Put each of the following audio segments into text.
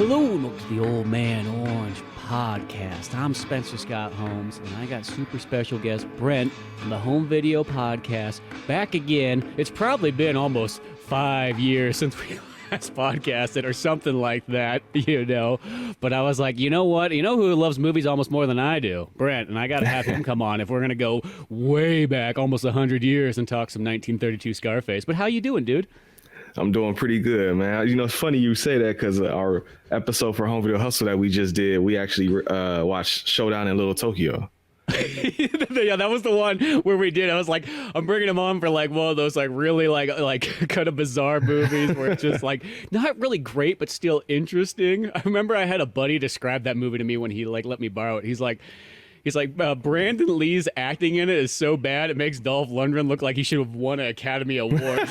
Hello and welcome to the Old Man Orange podcast. I'm Spencer Scott Holmes, and I got super special guest Brent from the Home Video Podcast back again. It's probably been almost 5 years since we last podcasted or something like that, you know. But I was like, you know what? You know who loves movies almost more than I do? Brent, and I got to have him come on if we're going to go way back, almost 100 years, and talk some 1932 Scarface. But how you doing, dude? I'm doing pretty good, man. You know, it's funny you say that because our episode for Home Video Hustle that we just did, we actually watched Showdown in Little Tokyo. Yeah, that was the one where we did. I was like, I'm bringing him on for like one of those like really like kind of bizarre movies where it's just like not really great but still interesting. I remember I had a buddy describe that movie to me when he like let me borrow it. He's like, Brandon Lee's acting in it is so bad it makes Dolph Lundgren look like he should have won an Academy Award.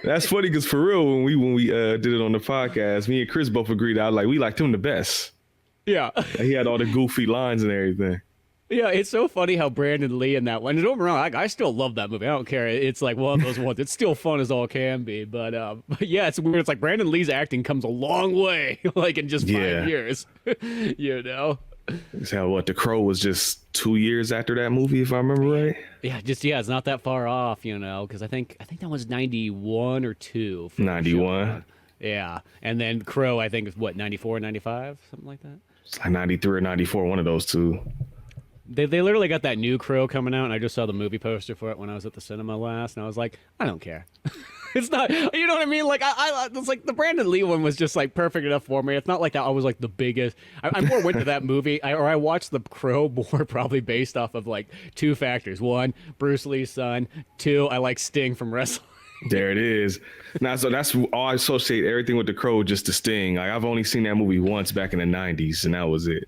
That's funny because for real, when we did it on the podcast, me and Chris both agreed. We liked him the best. Yeah, he had all the goofy lines and everything. Yeah, it's so funny how Brandon Lee in that one. Don't get me wrong, I still love that movie. I don't care. It's like one of those ones. It's still fun as all can be. But yeah, it's weird. It's like Brandon Lee's acting comes a long way, like in just 5 years. You know. So what? The Crow was just 2 years after that movie, if I remember right. Yeah, it's not that far off, you know, because I think that was 91 or 2. 91. Yeah, and then Crow, I think is what 94, 95, something like that. It's like 93 or 94, one of those two. They literally got that new Crow coming out, and I just saw the movie poster for it when I was at the cinema last, and I was like, I don't care. It's not, you know what I mean? Like, it's like the Brandon Lee one was just like perfect enough for me. It's not like that I was like the biggest. I more went to that movie, I watched The Crow more probably based off of like two factors. One, Bruce Lee's son. Two, I like Sting from wrestling. There it is. Now, so that's all I associate everything with The Crow, just the Sting. Like, I've only seen that movie once back in the 90s, and that was it.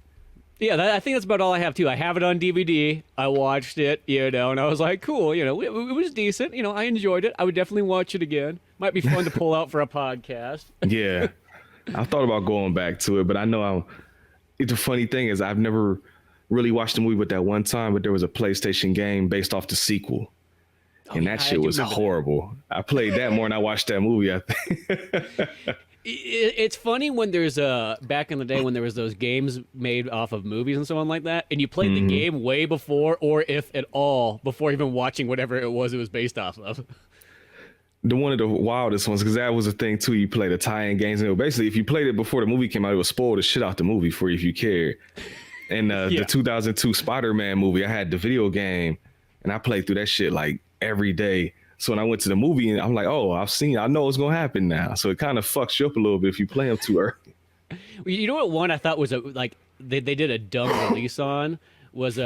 Yeah, I think that's about all I have, too. I have it on DVD. I watched it, you know, and I was like, cool, you know, it was decent. You know, I enjoyed it. I would definitely watch it again. Might be fun to pull out for a podcast. Yeah. I thought about going back to it, but I know the funny thing is I've never really watched the movie but that one time, but there was a PlayStation game based off the sequel. And that shit was horrible. I played that more than I watched that movie, I think. It's funny when there's back in the day when there was those games made off of movies and so on like that, and you played the game way before, or if at all, before even watching whatever it was based off of. One of the wildest ones, because that was a thing too. You play the tie-in games, and basically, if you played it before the movie came out, it would spoil the shit out the movie for you if you cared. And the 2002 Spider-Man movie, I had the video game, and I played through that shit like every day. So when I went to the movie, and I'm like, oh, I know what's gonna happen now. So it kind of fucks you up a little bit if you play them too early. You know what one I thought was they did a dumb release on was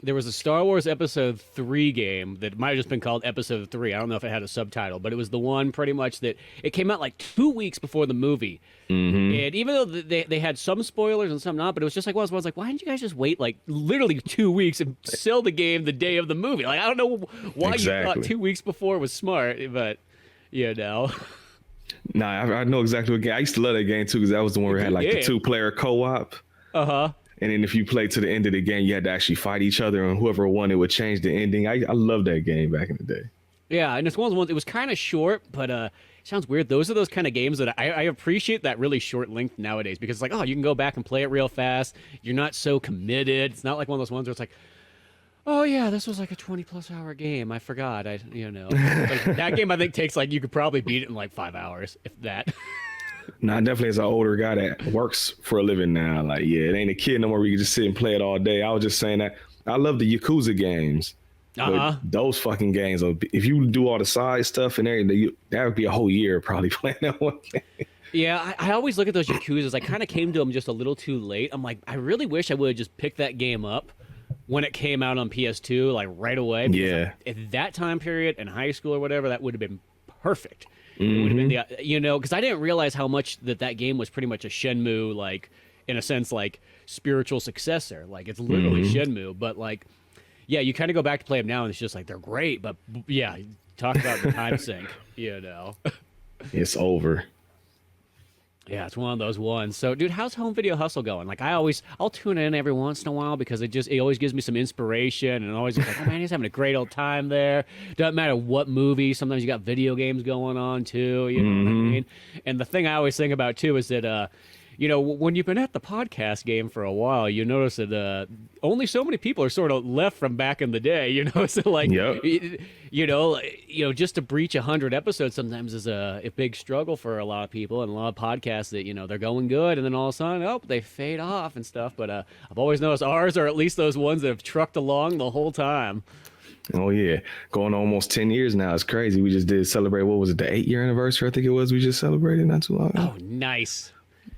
there was a Star Wars Episode 3 game that might have just been called Episode 3. I don't know if it had a subtitle, but it was the one pretty much that it came out like 2 weeks before the movie. And even though they had some spoilers and some not, but it was just like, I was like, why didn't you guys just wait like literally 2 weeks and sell the game the day of the movie? Like, I don't know why you thought 2 weeks before was smart, but you know. Nah, I know exactly what game. I used to love that game too because that was the one where it had like the 2-player co-op. And then if you played to the end of the game, you had to actually fight each other, and whoever won it would change the ending. I loved that game back in the day. Yeah, and it's one of the ones, it was kind of short, but it sounds weird. Those are those kind of games that I appreciate that really short length nowadays because it's like, oh, you can go back and play it real fast. You're not so committed. It's not like one of those ones where it's like, oh, yeah, this was like a 20-plus hour game. I forgot. Like, that game, I think, takes like, you could probably beat it in like 5 hours, if that. Nah, definitely as an older guy that works for a living now. Like, yeah, it ain't a kid no more where you can just sit and play it all day. I was just saying that I love the Yakuza games. Those fucking games, if you do all the side stuff and everything, that would be a whole year probably playing that one game. Yeah, I always look at those Yakuzas. I kind of came to them just a little too late. I'm like, I really wish I would have just picked that game up when it came out on PS2, like right away. Yeah. At that time period in high school or whatever, that would have been perfect. It would have been because I didn't realize how much that game was pretty much a Shenmue, like in a sense, like spiritual successor. Like it's literally Shenmue, but like, yeah, you kind of go back to play them now, and it's just like they're great, but yeah, talk about the time sink, you know. It's over. Yeah, it's one of those ones. So, dude, how's Home Video Hustle going? Like, I'll tune in every once in a while because it always gives me some inspiration, and always like, oh man, he's having a great old time there. Doesn't matter what movie. Sometimes you got video games going on too. You know what I mean? And the thing I always think about too is that, when you've been at the podcast game for a while, you notice that only so many people are sort of left from back in the day. So like, Yep. Just to breach 100 episodes sometimes is a big struggle for a lot of people, and a lot of podcasts that they're going good, and then all of a sudden, they fade off and stuff. But I've always noticed ours are at least those ones that have trucked along the whole time. Oh yeah, going on almost 10 years now. It's crazy. We just did celebrate. What was it? The 8-year anniversary, I think it was. We just celebrated not too long ago. Oh, nice.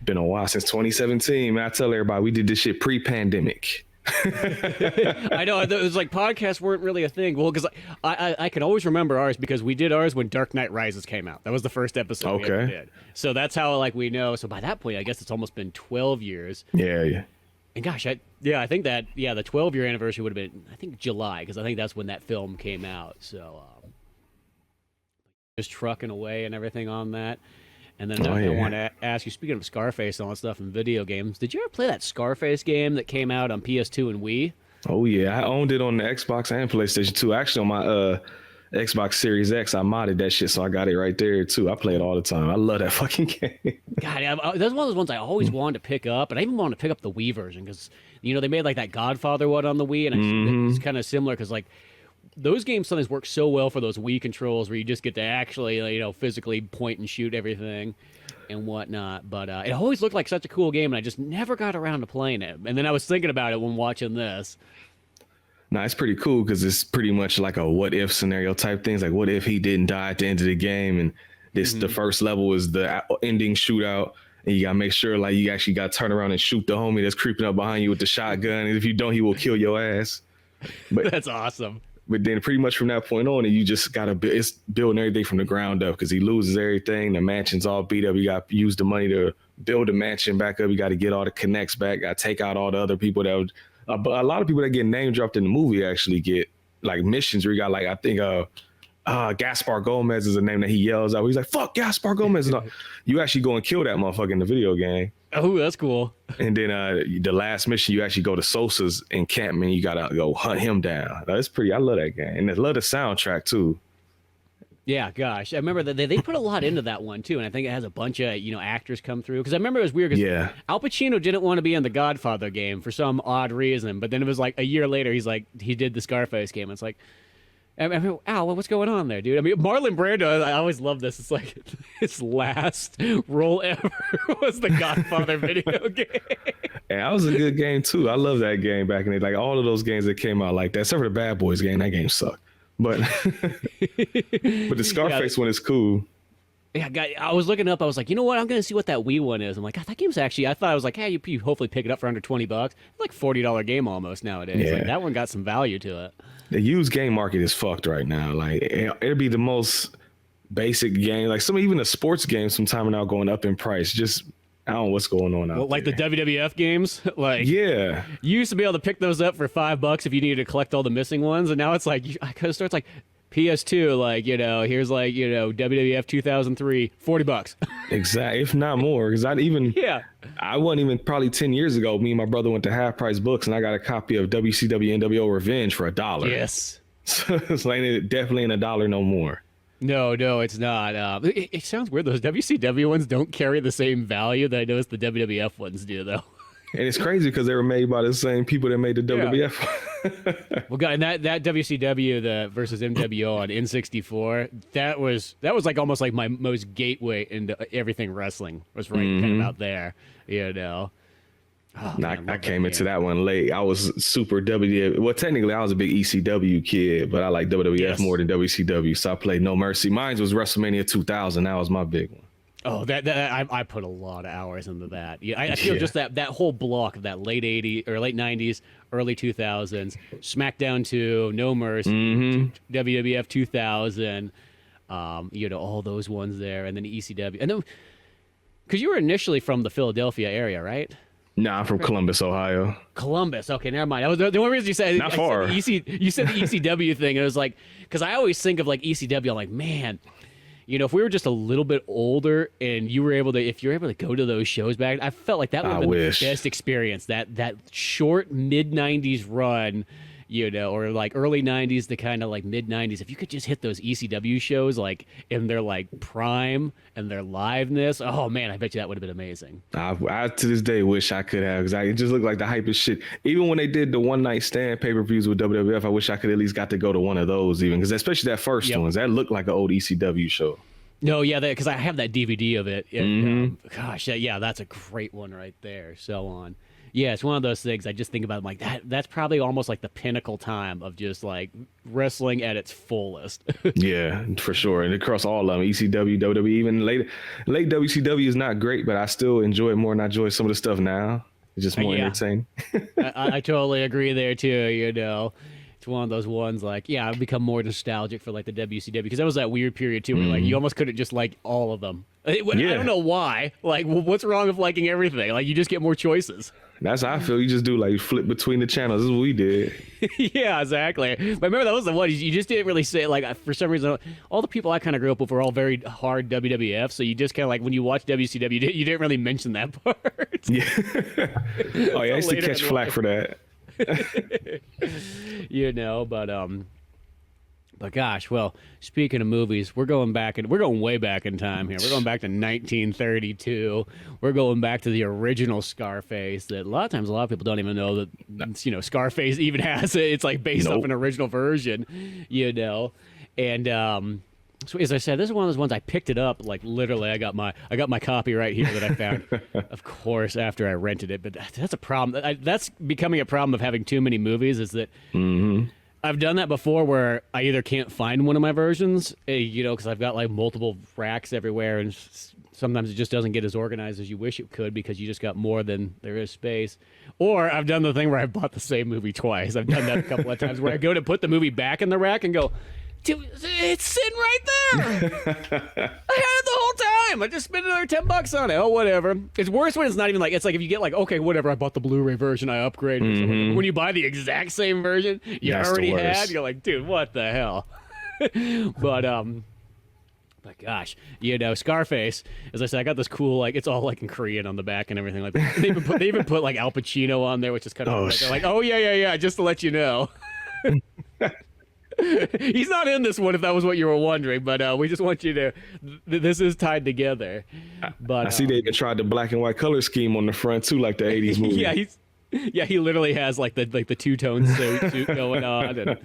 Been a while, since 2017. Man, I tell everybody we did this shit pre-pandemic. I know. It was like podcasts weren't really a thing. Well, because I can always remember ours because we did ours when Dark Knight Rises came out. That was the first episode we ever did. So that's how we know. So by that point, I guess it's almost been 12 years. Yeah. And gosh, I think that the 12-year anniversary would have been, I think, July, because I think that's when that film came out. So just trucking away and everything on that. And then I want to ask you, speaking of Scarface and all that stuff in video games, did you ever play that Scarface game that came out on PS2 and Wii? Oh, yeah. I owned it on the Xbox and PlayStation 2. Actually, on my Xbox Series X, I modded that shit, so I got it right there, too. I play it all the time. I love that fucking game. God, that's one of those ones I always wanted to pick up, and I even wanted to pick up the Wii version because, they made like that Godfather one on the Wii, and it's kind of similar because, like, those games sometimes work so well for those Wii controls where you just get to actually, physically point and shoot everything and whatnot. But it always looked like such a cool game, and I just never got around to playing it. And then I was thinking about it when watching this. Nah, it's pretty cool because it's pretty much like a what if scenario type things. Like, what if he didn't die at the end of the game? And the first level is the ending shootout. And you got to make sure, like, you actually got to turn around and shoot the homie that's creeping up behind you with the shotgun. And if you don't, he will kill your ass. But that's awesome. But then pretty much from that point on, you just got to building everything from the ground up because he loses everything. The mansion's all beat up. You got to use the money to build the mansion back up. You got to get all the connects back. Got to take out all the other people that would. But a lot of people that get name dropped in the movie actually get like missions where you got like, I think Gaspar Gomez is a name that he yells out. He's like, fuck Gaspar Gomez. And you actually go and kill that motherfucker in the video game. Oh, that's cool. And then the last mission, you actually go to Sosa's encampment. You got to go hunt him down. That's pretty. I love that game. And I love the soundtrack, too. Yeah, gosh. I remember that they put a lot into that one, too. And I think it has a bunch of, actors come through. Because I remember it was weird because Al Pacino didn't want to be in the Godfather game for some odd reason. But then it was like a year later, he did the Scarface game. It's like, I mean, Al, what's going on there, dude? I mean, Marlon Brando, I always love this. It's like his last role ever was the Godfather video game. And that was a good game, too. I love that game back in the day. Like, all of those games that came out like that, except for the Bad Boys game, that game sucked. But the Scarface one is cool. Yeah, I was looking up. I was like, you know what? I'm going to see what that Wii one is. I'm like, God, that game's actually, I thought I was like, hey, you hopefully pick it up for under $20. It's like $40 game almost nowadays. Yeah. Like, that one got some value to it. The used game market is fucked right now. Like, it'd be the most basic game. Like, even the sports games sometime are now going up in price. Just, I don't know what's going on out like there. the WWF games? Like, yeah. You used to be able to pick those up for $5 if you needed to collect all the missing ones. And now it's like, I could start like PS2, like, here's like, WWF 2003, $40. Exactly. If not more. Because I wasn't even probably 10 years ago. Me and my brother went to Half Price Books and I got a copy of WCW NWO Revenge for $1. Yes. So it's like definitely in $1 no more. No, it's not. It sounds weird. Those WCW ones don't carry the same value that I noticed the WWF ones do, though. And it's crazy because they were made by the same people that made the WWF. Well, God, and that WCW the versus MWO on N64, that was like almost like my most gateway into everything wrestling was right kind of out there, Oh, man, I came into that one late. I was super WWF. Well, technically, I was a big ECW kid, but I like WWF more than WCW. So I played No Mercy. Mine was WrestleMania 2000. That was my big one. Oh, I put a lot of hours into that. Yeah, I feel just that whole block of that late 80s or late 90s, early 2000s, SmackDown 2, No Mercy, WWF 2000, all those ones there, and then ECW, and then because you were initially from the Philadelphia area, right? Nah, I'm from Columbus, Ohio. Columbus. Okay, never mind. That was the only reason you said not far. You said the ECW thing. And it was like, because I always think of like ECW. I'm like, man, if we were just a little bit older and if you're able to go to those shows back, I felt like that would have been the best experience. That short mid '90s run, or like early '90s to kind of like mid '90s. If you could just hit those ECW shows like in their like prime and their liveness, oh man, I bet you that would have been amazing. I to this day wish I could have, because it just looked like the hypest shit. Even when they did the one night stand pay-per-views with WWF, I wish I could at least got to go to one of those, even, because especially that first one, that looked like an old ECW show. No, yeah, because I have that DVD of it. And, gosh, that's a great one right there. So on. Yeah, it's one of those things I just think about. I'm like, that's probably almost like the pinnacle time of just like wrestling at its fullest. Yeah, for sure. And across all of them, ECW, WWE, even late WCW is not great, but I still enjoy it more than I enjoy some of the stuff now. It's just more entertaining. I totally agree there too, It's one of those ones like, I've become more nostalgic for like the WCW, because that was that weird period too where like you almost couldn't just like all of them. I don't know why. Like, what's wrong with liking everything? Like, you just get more choices. That's how I feel. You just do like flip between the channels. This is what we did. Yeah, exactly. But remember, that was the one you just didn't really say. Like, for some reason, all the people I kind of grew up with were all very hard WWF. So you just kind of like when you watch WCW, you didn't really mention that part. Yeah. Oh yeah, I used to catch flack for that. But gosh, well, speaking of movies, we're going way back in time here. We're going back to 1932. We're going back to the original Scarface that a lot of people don't even know that, Scarface even has it. It's like based off an original version, And so as I said, this is one of those ones I picked it up, like literally I got my copy right here that I found, of course, after I rented it. But that's a problem. That's becoming a problem of having too many movies, is that I've done that before where I either can't find one of my versions, because I've got like multiple racks everywhere, and sometimes it just doesn't get as organized as you wish it could because you just got more than there is space. Or I've done the thing where I bought the same movie twice. I've done that a couple of times where I go to put the movie back in the rack and go, dude, it's sitting right there. I had it the whole time. I just spent another $10 on it. Oh, whatever. It's worse when it's not even like, it's like if you get like, okay, whatever, I bought the Blu-ray version, I upgraded. When you buy the exact same version you already had, you're like, dude, what the hell? But gosh, Scarface, as I said, I got this cool, like, it's all like in Korean on the back and everything. Like, they even put like Al Pacino on there, which is kind of they're like, oh yeah, just to let you know. He's not in this one, if that was what you were wondering, but we just want you to. This is tied together. But I see they even tried the black and white color scheme on the front too, like the '80s movie. He literally has like the two-tone suit going on,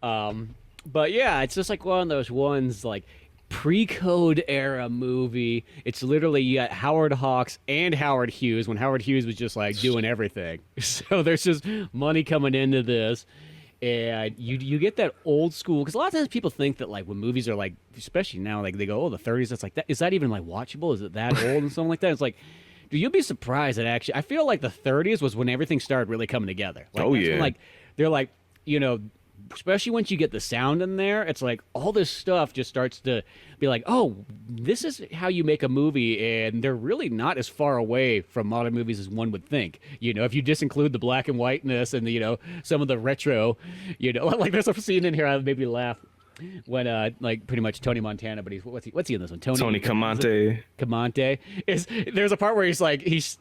and but yeah, it's just like one of those ones like pre-code era movie. It's literally you got Howard Hawks and Howard Hughes when Howard Hughes was just like doing everything. So there's just money coming into this. And you get that old school, because a lot of times people think that like when movies are like, especially now, like they go, the 30s, that's like that. Is that even like watchable? Is it that old and something like that? It's like, dude, you'll be surprised that actually, I feel like the 30s was when everything started really coming together. Like, when, like they're like, especially once you get the sound in there, it's like all this stuff just starts to be like, oh, this is how you make a movie, and they're really not as far away from modern movies as one would think. If you just include the black and whiteness and the, some of the retro, like there's a scene in here that made me laugh when like pretty much Tony Montana, but what's he in this one? Tony Camonte there's a part where he's like he's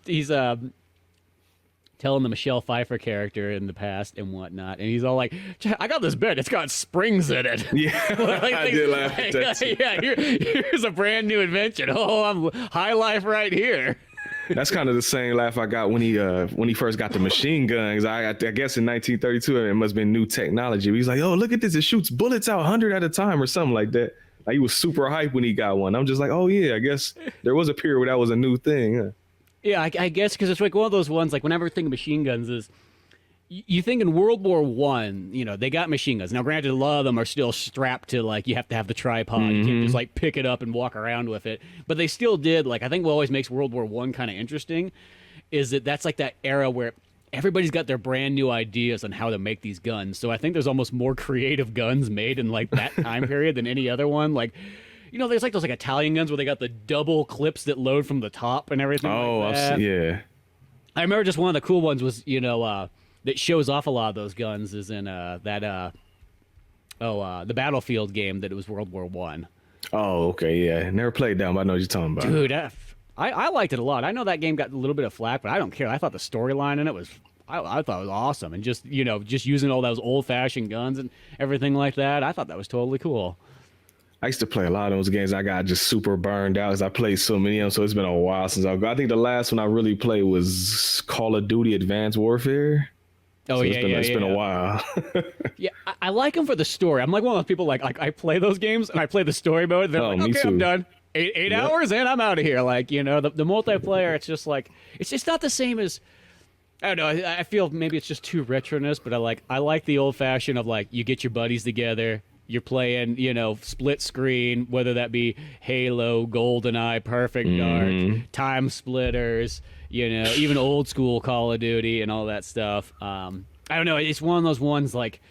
telling the Michelle Pfeiffer character in the past and whatnot, and he's all like, I got this bed, it's got springs in it. Yeah, like, I did laugh at that too. Yeah, here's a brand new invention. Oh, I'm high life right here. That's kind of the same laugh I got when he first got the machine guns. I guess in 1932 it must have been new technology. He's like, oh, look at this, it shoots bullets out 100 at a time or something like that. Like, he was super hyped when he got one. I'm just like, oh yeah, I guess there was a period where that was a new thing. Huh? Yeah, I guess because it's like one of those ones, like whenever I think of machine guns is, you think in World War One, they got machine guns. Now, granted, a lot of them are still strapped to, like, you have to have the tripod. You can't just, like, pick it up and walk around with it. But they still did, like, I think what always makes World War One kind of interesting is that that's like that era where everybody's got their brand new ideas on how to make these guns. So I think there's almost more creative guns made in, like, that time period than any other one. Like, there's like those like Italian guns where they got the double clips that load from the top and everything. Oh, like that. Yeah. I remember just one of the cool ones was, that shows off a lot of those guns is in the Battlefield game that it was World War One. Oh, okay, yeah. Never played that, but I know what you're talking about. Dude, I liked it a lot. I know that game got a little bit of flack, but I don't care. I thought the storyline in it was, I thought it was awesome. And just, just using all those old-fashioned guns and everything like that, I thought that was totally cool. I used to play a lot of those games. I got just super burned out because I played so many of them. So it's been a while since I think the last one I really played was Call of Duty Advanced Warfare. Oh, so yeah, it's been a while. Yeah, I like them for the story. I'm like one of those people, like I play those games and I play the story mode. Then I'm like, me okay, too. I'm done. Eight hours and I'm out of here. Like, the multiplayer, it's just like, it's just not the same as, I don't know. I feel maybe it's just too retroness, but I like the old fashioned of like, you get your buddies together. You're playing, split screen, whether that be Halo, GoldenEye, Perfect Dark, Time Splitters, even old school Call of Duty and all that stuff. I don't know. It's one of those ones like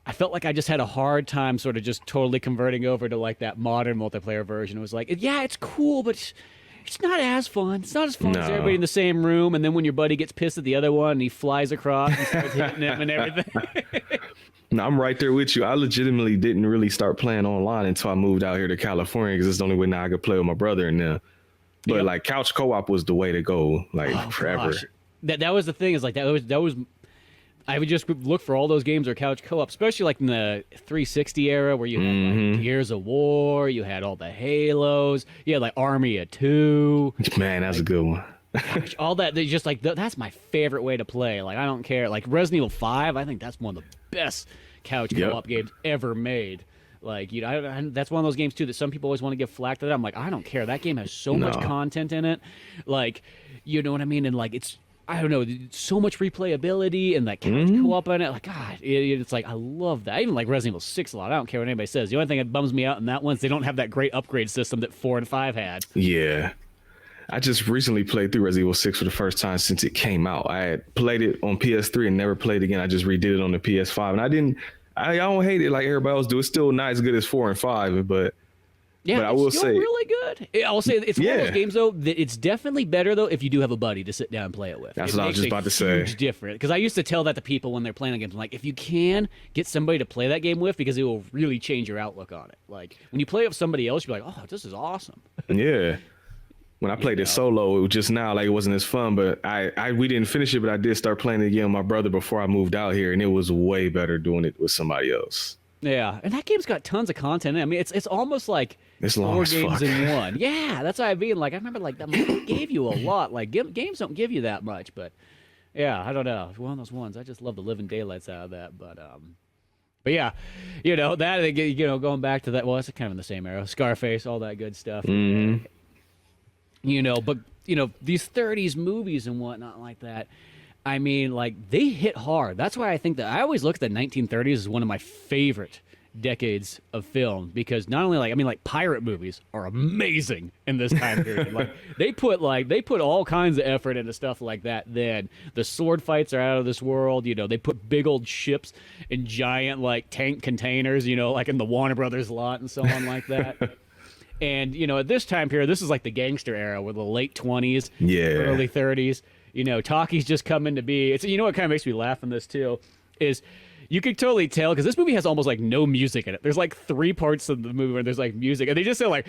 I felt like I just had a hard time sort of just totally converting over to like that modern multiplayer version. It was like, yeah, it's cool, but it's not as fun. It's not as fun as everybody in the same room. And then when your buddy gets pissed at the other one and he flies across and starts hitting him and everything. No, I'm right there with you. I legitimately didn't really start playing online until I moved out here to California because it's the only way now I could play with my brother and them. But like couch co-op was the way to go, like forever. Gosh. That was the thing is like that was I would just look for all those games or couch co-op, especially like in the 360 era where you had like Gears of War, you had all the Halos, you had like Army of Two. Man, that's a good one. Gosh, all that, they just like that's my favorite way to play. Like I don't care. Like Resident Evil 5, I think that's one of the best couch co-op games ever made. Like that's one of those games too that some people always want to give flack to. That I'm like, I don't care. That game has so much content in it. Like, you know what I mean? And like I don't know, so much replayability and that couch co-op in it. Like, God, it's like I love that. I even like Resident Evil 6 a lot. I don't care what anybody says. The only thing that bums me out in that one is they don't have that great upgrade system that 4 and 5 had. Yeah. I just recently played through Resident Evil 6 for the first time since it came out. I had played it on PS3 and never played it again. I just redid it on the PS5. And I don't hate it like everybody else do. It's still not as good as 4 and 5, but I will say really good. I'll say it's one of those games though that it's definitely better though if you do have a buddy to sit down and play it with. That's what I was just about to say. Huge difference, because I used to tell that to people when they're playing games. I'm like, if you can get somebody to play that game with, because it will really change your outlook on it. Like when you play with somebody else, you're like, oh, this is awesome. Yeah. When I played it solo, it was just now like it wasn't as fun, but we didn't finish it, but I did start playing it again with my brother before I moved out here, and it was way better doing it with somebody else. Yeah, and that game's got tons of content. I mean, it's almost like it's long 4 as games fuck. in one. Yeah, that's what I mean. Like I remember, like that gave you a lot. Like games don't give you that much, but yeah, I don't know. It's one of those ones. I just love the living daylights out of that, but yeah, that going back to that. Well, that's kind of in the same era. Scarface, all that good stuff. Mm-hmm. But these 30s movies and whatnot like that, I mean, like they hit hard. That's why I think that I always look at the 1930s as one of my favorite decades of film, because not only like pirate movies are amazing in this time period. Like they put all kinds of effort into stuff like that. Then the sword fights are out of this world. They put big old ships in giant like tank containers, like in the Warner Brothers lot and so on like that. And, at this time period, this is like the gangster era with the late 20s, early 30s. Talkie's just coming to be. It's what kind of makes me laugh in this, too, is you could totally tell, because this movie has almost like no music in it. There's like 3 parts of the movie where there's like music, and they just say like,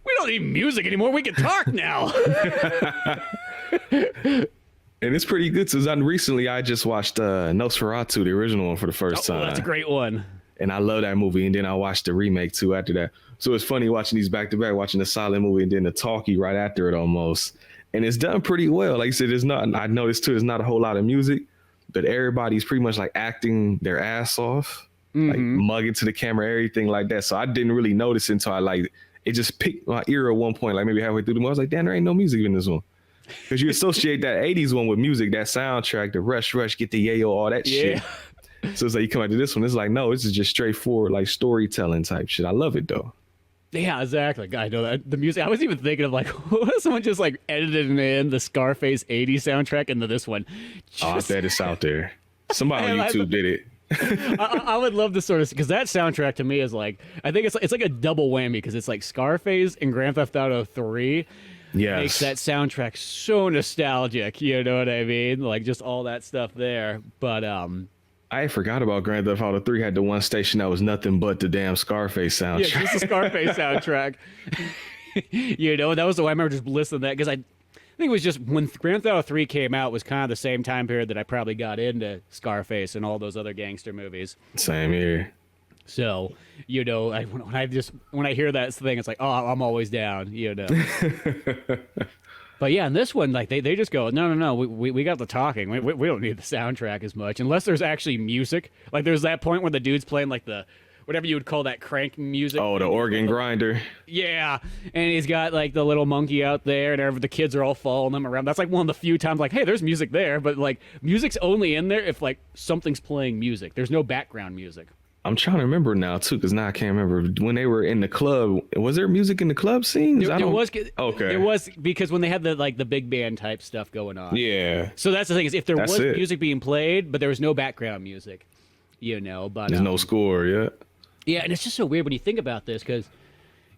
we don't need music anymore. We can talk now. And it's pretty good. So recently, I just watched Nosferatu, the original one, for the first time. That's a great one. And I love that movie. And then I watched the remake, too, after that. So it's funny watching these back to back, watching the silent movie and then the talkie right after it almost. And it's done pretty well. Like you said, I noticed too, there's not a whole lot of music, but everybody's pretty much like acting their ass off, like mugging to the camera, everything like that. So I didn't really notice until it just picked my ear at one point, like maybe halfway through the movie. I was like, damn, there ain't no music in this one. Because you associate that 80s one with music, that soundtrack, the rush, get the yayo, all that shit. So it's like you come out to this one, it's like, no, this is just straightforward, like storytelling type shit. I love it though. Yeah, exactly. I know that the music. I was even thinking of like, what if someone just like edited in the Scarface '80s soundtrack into this one? I bet it's out there. Somebody on YouTube did it. I would love to sort of, because that soundtrack to me is like, I think it's like a double whammy, because it's like Scarface and Grand Theft Auto 3. Yes. Makes that soundtrack so nostalgic. You know what I mean? Like just all that stuff there. But I forgot about Grand Theft Auto 3 had the one station that was nothing but the damn Scarface soundtrack. Yeah, just the Scarface soundtrack. That was the way I remember just listening to that because I think it was just when Grand Theft Auto 3 came out was kind of the same time period that I probably got into Scarface and all those other gangster movies. Same here. So, when I hear that thing, it's like, oh, I'm always down, But yeah, in this one, like they just go, no, we got the talking. We don't need the soundtrack as much unless there's actually music. Like there's that point where the dude's playing like the whatever you would call that crank music. Oh, the organ grinder. Yeah, and he's got like the little monkey out there, and the kids are all following him around. That's like one of the few times, like, hey, there's music there, but like music's only in there if like something's playing music. There's no background music. I'm trying to remember now too, because now I can't remember when they were in the club. Was there music in the club scenes? There was. Okay. There was because when they had the big band type stuff going on. Yeah. So that's the thing is if there was music being played, but there was no background music, But there's no score. Yeah. Yeah, and it's just so weird when you think about this because,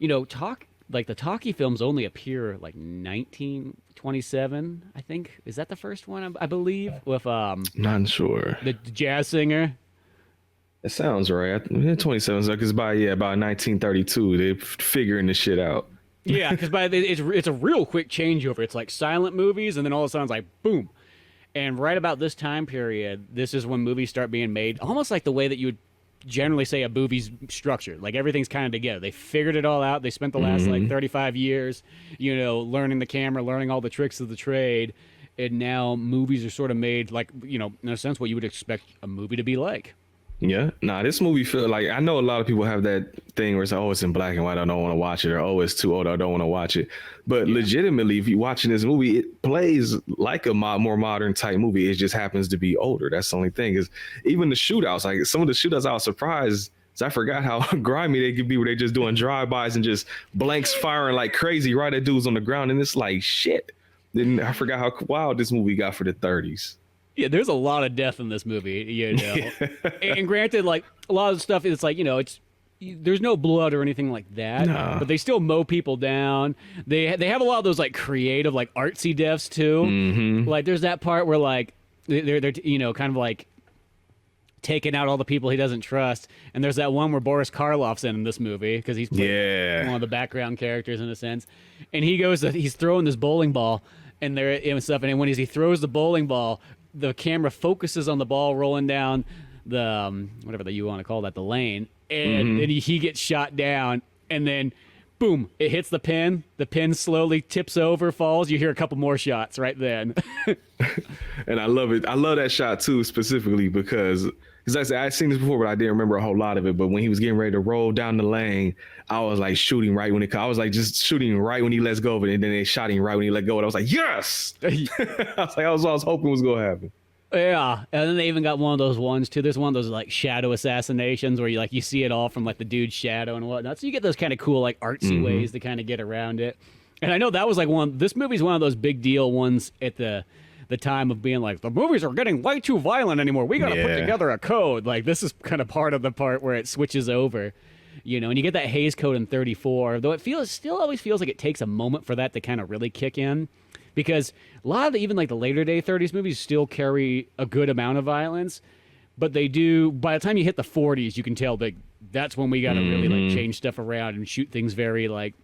the talkie films only appear like 1927. I think is that the first one I believe with Not sure. The jazz singer. It sounds right. 27 is like about 1932. They're figuring this shit out. Yeah, because it's a real quick changeover. It's like silent movies, and then all of a sudden it's like boom. And right about this time period, this is when movies start being made, almost like the way that you would generally say a movie's structured. Like everything's kind of together. They figured it all out. They spent the last like 35 years, learning the camera, learning all the tricks of the trade, and now movies are sort of made like, in a sense, what you would expect a movie to be like. Yeah. Nah, this movie feel like I know a lot of people have that thing where it's like, oh, it's in black and white, I don't want to watch it, or oh, it's too old, I don't want to watch it. But legitimately, if you're watching this movie, it plays like a more modern type movie. It just happens to be older. That's the only thing. Is even the shootouts, like some of the shootouts, I was surprised. I forgot how grimy they could be where they just doing drive-bys and just blanks firing like crazy right at dudes on the ground. And it's like, shit. Then I forgot how wild this movie got for the 30s. Yeah, there's a lot of death in this movie, And granted, like a lot of the stuff, it's like there's no blood or anything like that, but they still mow people down. They have a lot of those like creative, like artsy deaths too. Mm-hmm. Like there's that part where like they're kind of like taking out all the people he doesn't trust, and there's that one where Boris Karloff's in this movie because he's one of the background characters in a sense, and he's throwing this bowling ball and stuff, and when he throws the bowling ball, the camera focuses on the ball rolling down the whatever you want to call that, the lane, and then he gets shot down, and then boom, it hits the pin. The pin slowly tips over, falls. You hear a couple more shots right then. And I love it. I love that shot too, specifically because I said I'd seen this before, but I didn't remember a whole lot of it. But when he was getting ready to roll down the lane, I was like shooting right when I was like just shooting right when he lets go of it, and then they shot him right when he let go. And I was like, yes. I was hoping was gonna happen. Yeah, and then they even got one of those ones too. There's one of those like shadow assassinations where you see it all from like the dude's shadow and whatnot. So you get those kind of cool like artsy ways to kind of get around it. And I know that was like this movie's one of those big deal ones at the time of being like, the movies are getting way too violent anymore. We got to put together a code. Like this is kind of part of the part where it switches over, and you get that Hays Code in 34, though it still always feels like it takes a moment for that to kind of really kick in. Because a lot of even like the later day 30s movies still carry a good amount of violence, but they do, by the time you hit the 40s, you can tell that's when we got to really like change stuff around and shoot things very like,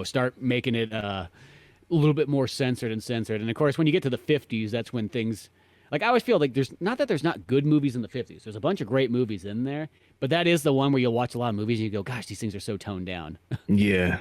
start making it a little bit more censored. And of course, when you get to the 50s, that's when things, like I always feel like there's not good movies in the 50s. There's a bunch of great movies in there, but that is the one where you'll watch a lot of movies and you go, gosh, these things are so toned down. Yeah.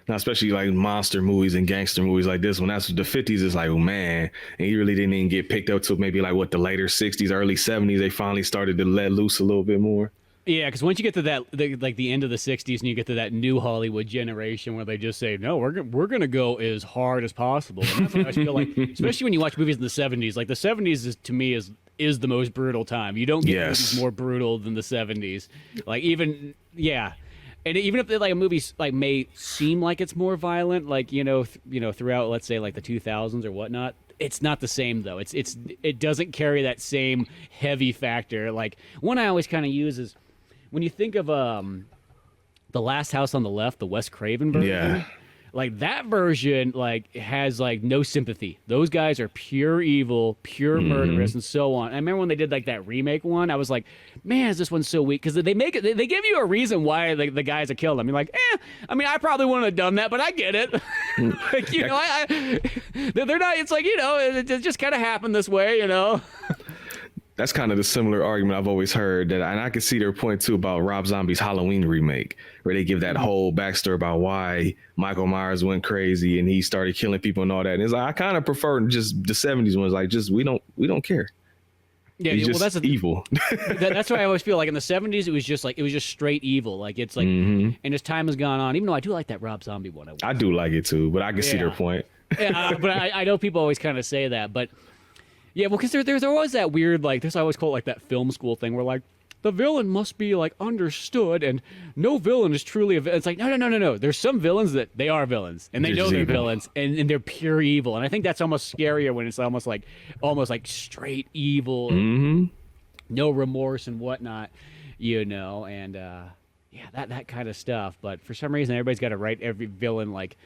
Now, especially like monster movies and gangster movies like this one. That's the 50s is like, oh man. And he really didn't even get picked up till maybe like the later 60s, early 70s. They finally started to let loose a little bit more. Yeah, because once you get to the end of the 60s and you get to that new Hollywood generation where they just say, no, we're going to go as hard as possible. And that's what I feel like, especially when you watch movies in the 70s. Like the 70s to me is the most brutal time. You don't get movies more brutal than the 70s. Like even, yeah. And even if like a movie like may seem like it's more violent, like throughout, let's say like the 2000s or whatnot, it's not the same though. It doesn't carry that same heavy factor. Like one I always kind of use is when you think of The Last House on the Left, the Wes Craven version. Yeah. like that version like has like no sympathy. Those guys are pure evil, pure murderous, and so on. I remember when they did like that remake one, I was like, man, is this one so weak? Because they make it, they give you a reason why the guys are killed. I mean, like, I mean, I probably wouldn't have done that, but I get it. Like, you know, they're not. It's like, you know, it just kind of happened this way, you know. That's kind of the similar argument I've always heard, and I can see their point too about Rob Zombie's Halloween remake, where they give that whole backstory about why Michael Myers went crazy and he started killing people and all that. And it's like, I kind of prefer just the 70s ones, like just we don't care. Yeah, he's well, that's evil. That's why I always feel like in the 70s it was just straight evil. Like it's like, and as time has gone on, even though I do like that Rob Zombie one, I do like it too, but I can see their point. Yeah, but I know people always kind of say that, but. Yeah, well, because there's always that weird, like, I always call it like that film school thing where, like, the villain must be, like, understood and no villain is truly a villain. It's like, no. There's some villains that they are villains and they know they're villains and they're pure evil. And I think that's almost scarier when it's almost like straight evil, no remorse and whatnot, you know, and, yeah, that kind of stuff. But for some reason, everybody's got to write every villain, like,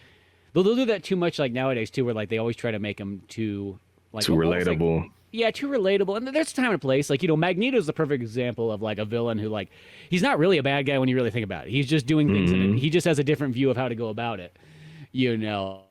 they'll do that too much, like, nowadays, too, where, like, they always try to make them too... Like, too relatable. Like, yeah, too relatable. And there's a time and a place. Like, you know, Magneto's the perfect example of, like, a villain who, like, he's not really a bad guy when you really think about it. He's just doing things, and he just has a different view of how to go about it. You know,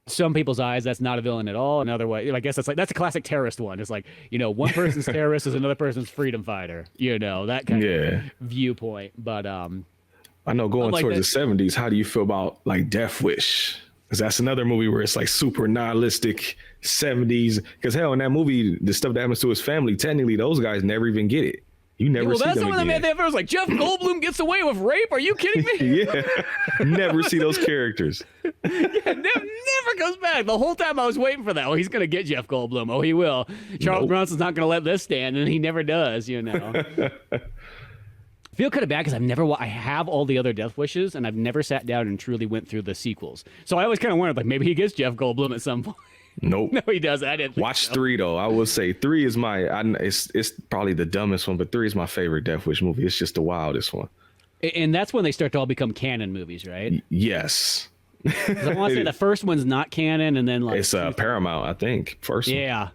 some people's eyes, that's not a villain at all. Another way, I guess that's a classic terrorist one. It's like, you know, one person's terrorist is another person's freedom fighter. You know, that kind of viewpoint. But, I know going towards the 70s, how do you feel about, like, Death Wish? Because that's another movie where it's like super nihilistic 70s. Because hell, in that movie, the stuff that happens to his family, technically those guys never even get it. You never see them again. Well, that's the one that was like, Jeff Goldblum gets away with rape? Are you kidding me? Yeah. Never see those characters. Yeah, never comes back. The whole time I was waiting for that. Oh, he's going to get Jeff Goldblum. Oh, he will. Charles Bronson's not going to let this stand, and he never does, you know. I feel kind of bad because I have all the other Death Wishes, and I've never sat down and truly went through the sequels. So I always kind of wondered, like, maybe he gets Jeff Goldblum at some point. Nope. No, he doesn't. I didn't watch 3 though. I will say 3 is it's probably the dumbest one, but 3 is my favorite Death Wish movie. It's just the wildest one. And that's when they start to all become canon movies, right? Yes. I want to say the first one's not canon, and then like it's Paramount, I think. First one. Yeah.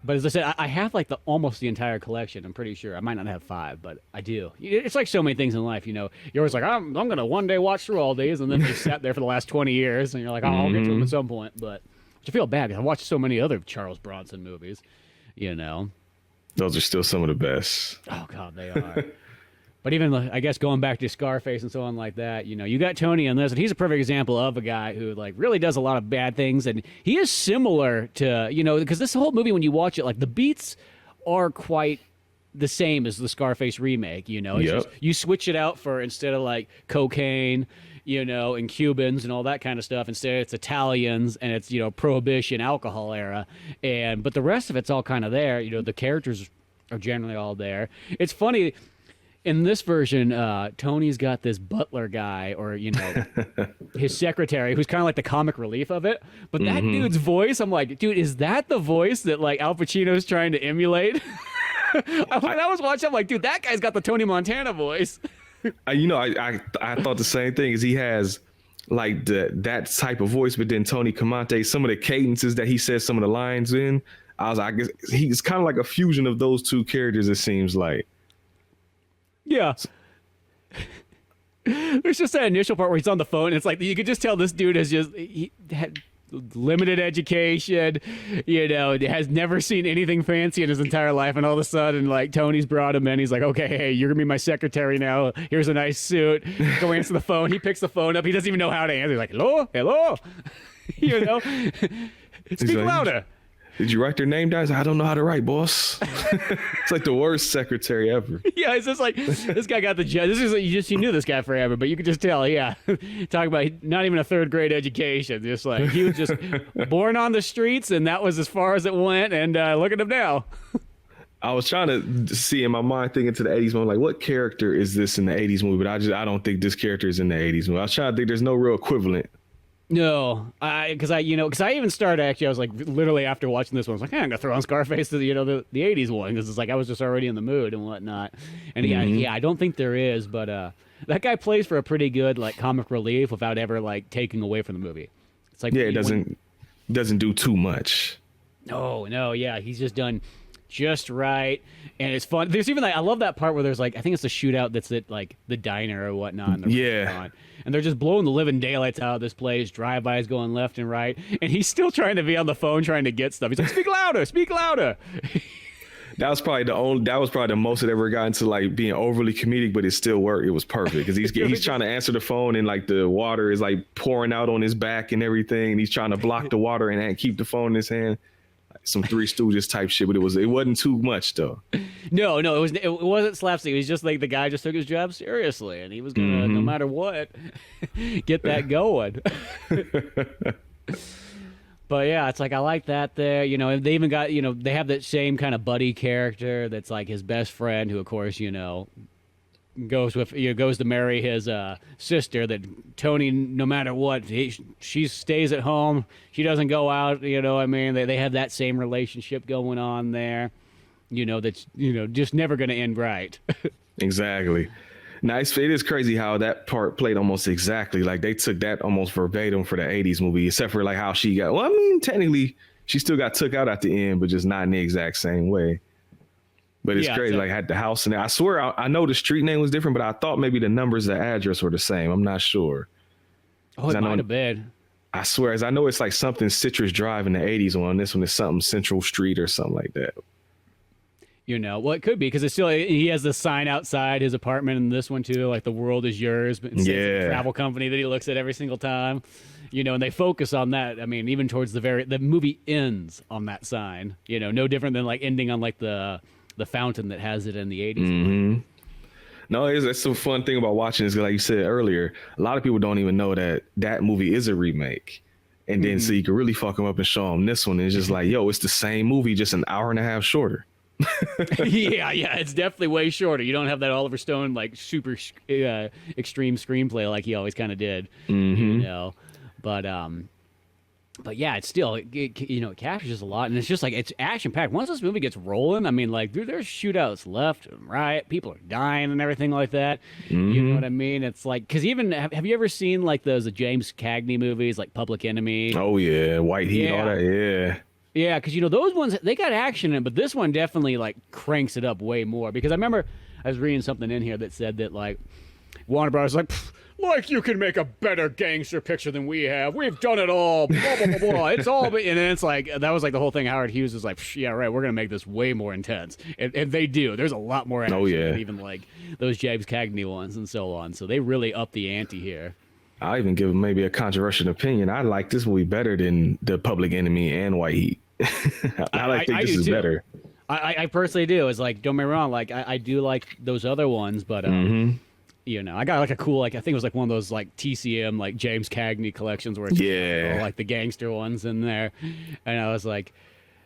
But as I said, I have like almost the entire collection. I'm pretty sure. I might not have 5, but I do. It's like so many things in life, you know. You're always like, I'm going to one day watch through all these, and then they sat there for the last 20 years, and you're like, I'll get to them at some point. But I feel bad because I watched so many other Charles Bronson movies, you know. Those are still some of the best. Oh, God, they are. But even, I guess, going back to Scarface and so on like that, you know, you got Tony on this, and he's a perfect example of a guy who, like, really does a lot of bad things. And he is similar to, you know, because this whole movie, when you watch it, like, the beats are quite the same as the Scarface remake, you know. It's just, you switch it out for, instead of, like, cocaine, you know, and Cubans and all that kind of stuff, instead it's Italians and it's, you know, prohibition, alcohol era. But the rest of it's all kind of there. You know, the characters are generally all there. It's funny. In this version, Tony's got this butler guy, or, you know, his secretary, who's kind of like the comic relief of it. But that dude's voice, I'm like, dude, is that the voice that, like, Al Pacino's trying to emulate? When I was watching, I'm like, dude, that guy's got the Tony Montana voice. You know, I thought the same thing, is he has, like, that type of voice, but then Tony Comante, some of the cadences that he says some of the lines in, I was like, he's kind of like a fusion of those two characters, it seems like. Yeah. There's just that initial part where he's on the phone, and it's like you could just tell this dude he had limited education, you know, has never seen anything fancy in his entire life, and all of a sudden, like, Tony's brought him in. He's like, okay, hey, you're gonna be my secretary now. Here's a nice suit. Go answer the phone. He picks the phone up. He doesn't even know how to answer. He's like, hello, you know, speak louder. Did you write their name down? I don't know how to write, boss. It's like the worst secretary ever. Yeah, it's just like, this guy got the job. This is like, you knew this guy forever, but you could just tell, yeah. Talk about not even a 3rd grade education. Just like, he was just born on the streets, and that was as far as it went, and look at him now. I was trying to see in my mind, thinking to the 80s movie, like, what character is this in the 80s movie? But I don't think this character is in the 80s movie. I was trying to think, there's no real equivalent. No, because I even started, actually, I was like, literally after watching this one, I was like, hey, I'm going to throw on Scarface to, you know, the 80s one, because it's like I was just already in the mood and whatnot. And yeah, I don't think there is, but that guy plays for a pretty good like comic relief without ever like taking away from the movie. It's like it doesn't do too much. No, yeah, he's just done just right, and it's fun. There's even like I love that part where there's like I think it's a shootout that's at like the diner or whatnot. And they're just blowing the living daylights out of this place. Drive-bys going left and right, and he's still trying to be on the phone trying to get stuff. He's like, "Speak louder, speak louder." That was probably the most it ever got into like being overly comedic, but it still worked. It was perfect because he's trying to answer the phone and like the water is like pouring out on his back and everything. And he's trying to block the water and keep the phone in his hand. Like some Three Stooges type shit, but it wasn't too much though. No, it wasn't slapstick. It was just like the guy just took his job seriously, and he was gonna no matter what get that going. But yeah, it's like I like that there. You know, and they even got they have that same kind of buddy character that's like his best friend, who of course goes to marry his sister. That Tony, no matter what, she stays at home. She doesn't go out. You know, I mean, they have that same relationship going on there. That's just never going to end right. Exactly. Nice. It is crazy how that part played almost exactly like they took that almost verbatim for the 80s movie, except for like how she got. Well, I mean, technically, she still got took out at the end, but just not in the exact same way. But it's crazy. Like had the house, and I swear I know the street name was different, but I thought maybe the numbers, the address were the same. I'm not sure. Oh, it might have been. I swear, as I know, it's like something Citrus Drive in the 80s. On this one, it's something Central Street or something like that. Well, it could be because it's still he has the sign outside his apartment in this one too, like the world is yours, but it's a travel company that he looks at every single time. And they focus on that. I mean, even towards the movie ends on that sign. No different than like ending on like the fountain that has it in the 80s. Mm-hmm. No, that's the fun thing about watching is like you said earlier, a lot of people don't even know that movie is a remake. And then so you can really fuck them up and show them this one. It's just like, yo, it's the same movie, just an hour and a half shorter. yeah, it's definitely way shorter. You don't have that Oliver Stone like super extreme screenplay like he always kind of did. But yeah, it's still it captures a lot, and it's just like it's action packed. Once this movie gets rolling, I mean, like there's shootouts left and right, people are dying and everything like that. You know what I mean? It's like because even have you ever seen like the James Cagney movies like Public Enemy? Oh yeah, White Heat, all that. Yeah. Yeah, because those ones they got action in it, but this one definitely like cranks it up way more. Because I remember I was reading something in here that said that like Warner Bros. Like you can make a better gangster picture than we have. We've done it all. Blah blah blah blah. It's all, and then it's like that was like the whole thing. Howard Hughes was like, yeah, right. We're gonna make this way more intense, and they do. There's a lot more action than even like those James Cagney ones and so on. So they really up the ante here. I'll even give maybe a controversial opinion. I like this movie better than the Public Enemy and White Heat. I think this is better. I personally do. It's like, don't get me wrong, like I do like those other ones, but I got like a cool, like I think it was like one of those like TCM like James Cagney collections where it's like the gangster ones in there, and I was like,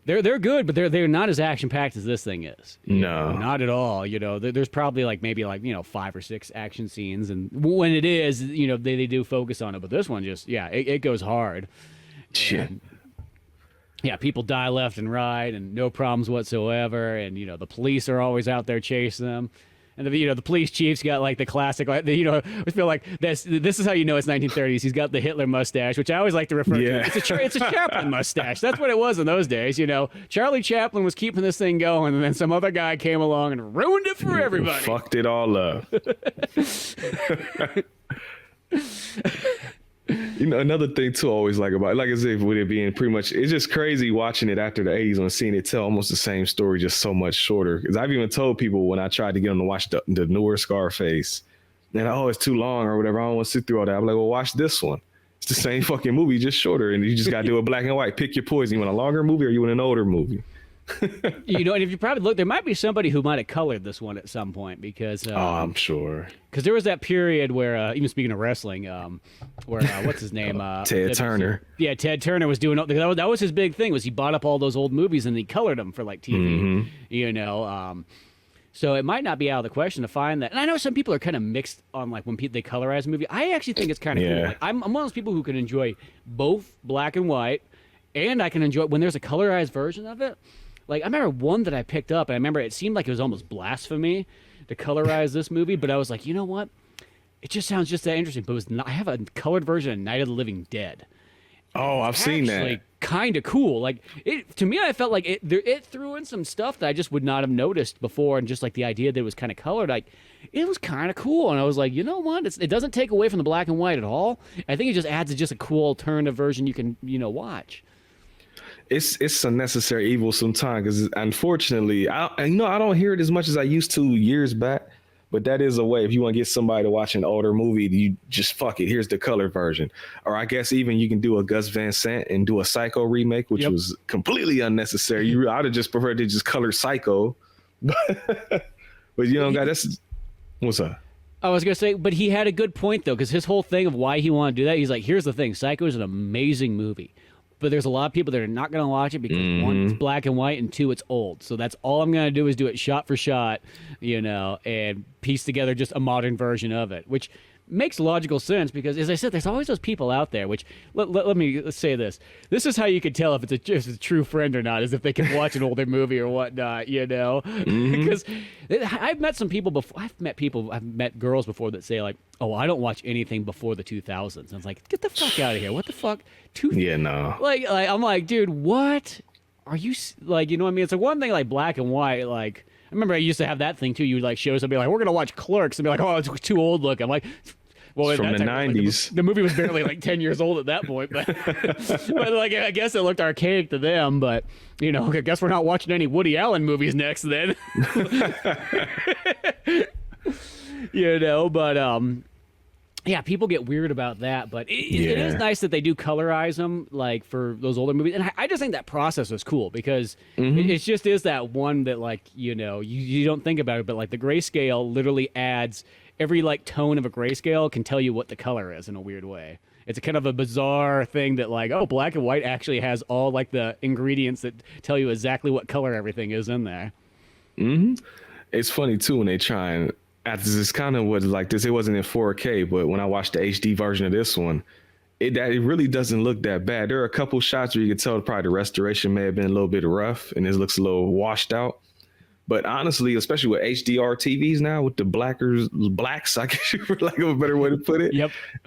they're good, but they're not as action packed as this thing is. No, not at all. There's probably like maybe like 5 or 6 action scenes, and when it is, they do focus on it, but this one just it goes hard. Shit. Yeah, people die left and right, and no problems whatsoever. And the police are always out there chasing them. And the police chief's got like the classic, I feel like this is how it's 1930s. He's got the Hitler mustache, which I always like to refer to. It's a Chaplin mustache. That's what it was in those days. Charlie Chaplin was keeping this thing going, and then some other guy came along and ruined it for everybody. Fucked it all up. Another thing too, I always like about it, like I said, with it being pretty much, it's just crazy watching it after the 80s and seeing it tell almost the same story, just so much shorter. Because I've even told people when I tried to get them to watch the newer Scarface, and it's too long or whatever, I don't want to sit through all that. I'm like, well, watch this one. It's the same fucking movie, just shorter, and you just got to do it black and white. Pick your poison. You want a longer movie or you want an older movie? And if you probably look, there might be somebody who might have colored this one at some point because I'm sure, because there was that period where even speaking of wrestling, where what's his name, Ted Turner. Yeah, Ted Turner was doing that was his big thing, was he bought up all those old movies and he colored them for like TV. So it might not be out of the question to find that. And I know some people are kind of mixed on like when they colorize a movie. I actually think it's kind of cool. Like, I'm one of those people who can enjoy both black and white, and I can enjoy when there's a colorized version of it. Like, I remember one that I picked up, and I remember it seemed like it was almost blasphemy to colorize this movie, but I was like, you know what? it just sounds just that interesting. But I have a colored version of Night of the Living Dead. Oh, I've seen that. Kind of cool. Like to me, I felt like it threw in some stuff that I just would not have noticed before, and just like the idea that it was kind of colored, like it was kind of cool. And I was like, you know what? It doesn't take away from the black and white at all. I think it just adds just a cool alternative version you can watch. It's a necessary evil sometimes because unfortunately, I don't hear it as much as I used to years back. But that is a way if you want to get somebody to watch an older movie, you just fuck it. Here's the color version. Or I guess even you can do a Gus Van Sant and do a Psycho remake, which was completely unnecessary. I'd have just preferred to just color Psycho. But that's what's up. I was going to say, but he had a good point, though, because his whole thing of why he wanted to do that, he's like, here's the thing. Psycho is an amazing movie. But there's a lot of people that are not going to watch it because one, it's black and white, and two, it's old. So that's all I'm going to do is do it shot for shot, and piece together just a modern version of it, which makes logical sense because, as I said, there's always those people out there, which, let's say this. This is how you can tell if it's a true friend or not, is if they can watch an older movie or whatnot, Because I've met some people before. I've met girls before that say, like, oh, I don't watch anything before the 2000s. And I was like, get the fuck out of here. What the fuck? Yeah, no. Like, I'm like, dude, what? Are you, like, you know what I mean? It's like one thing, like, black and white, like, I remember I used to have that thing, too. You would, like, show somebody, like, we're going to watch Clerks, and be like, oh, it's too old looking. I'm like, well, from the 90s. Like, the movie was barely, like, 10 years old at that point. But, like, I guess it looked archaic to them. But, I guess we're not watching any Woody Allen movies next then. Yeah, people get weird about that, but it is nice that they do colorize them, like, for those older movies. And I just think that process was cool because it just is that one that, like, you don't think about it, but, like, the grayscale literally adds every, like, tone of a grayscale can tell you what the color is in a weird way. It's a kind of a bizarre thing that, like, oh, black and white actually has all, like, the ingredients that tell you exactly what color everything is in there. It's funny, too, when they try and... This kind of was like this. It wasn't in 4K, but when I watched the HD version of this one, it really doesn't look that bad. There are a couple shots where you can tell probably the restoration may have been a little bit rough and it looks a little washed out. But honestly, especially with HDR TVs now, with the blacks, I guess for lack of a better way to put it,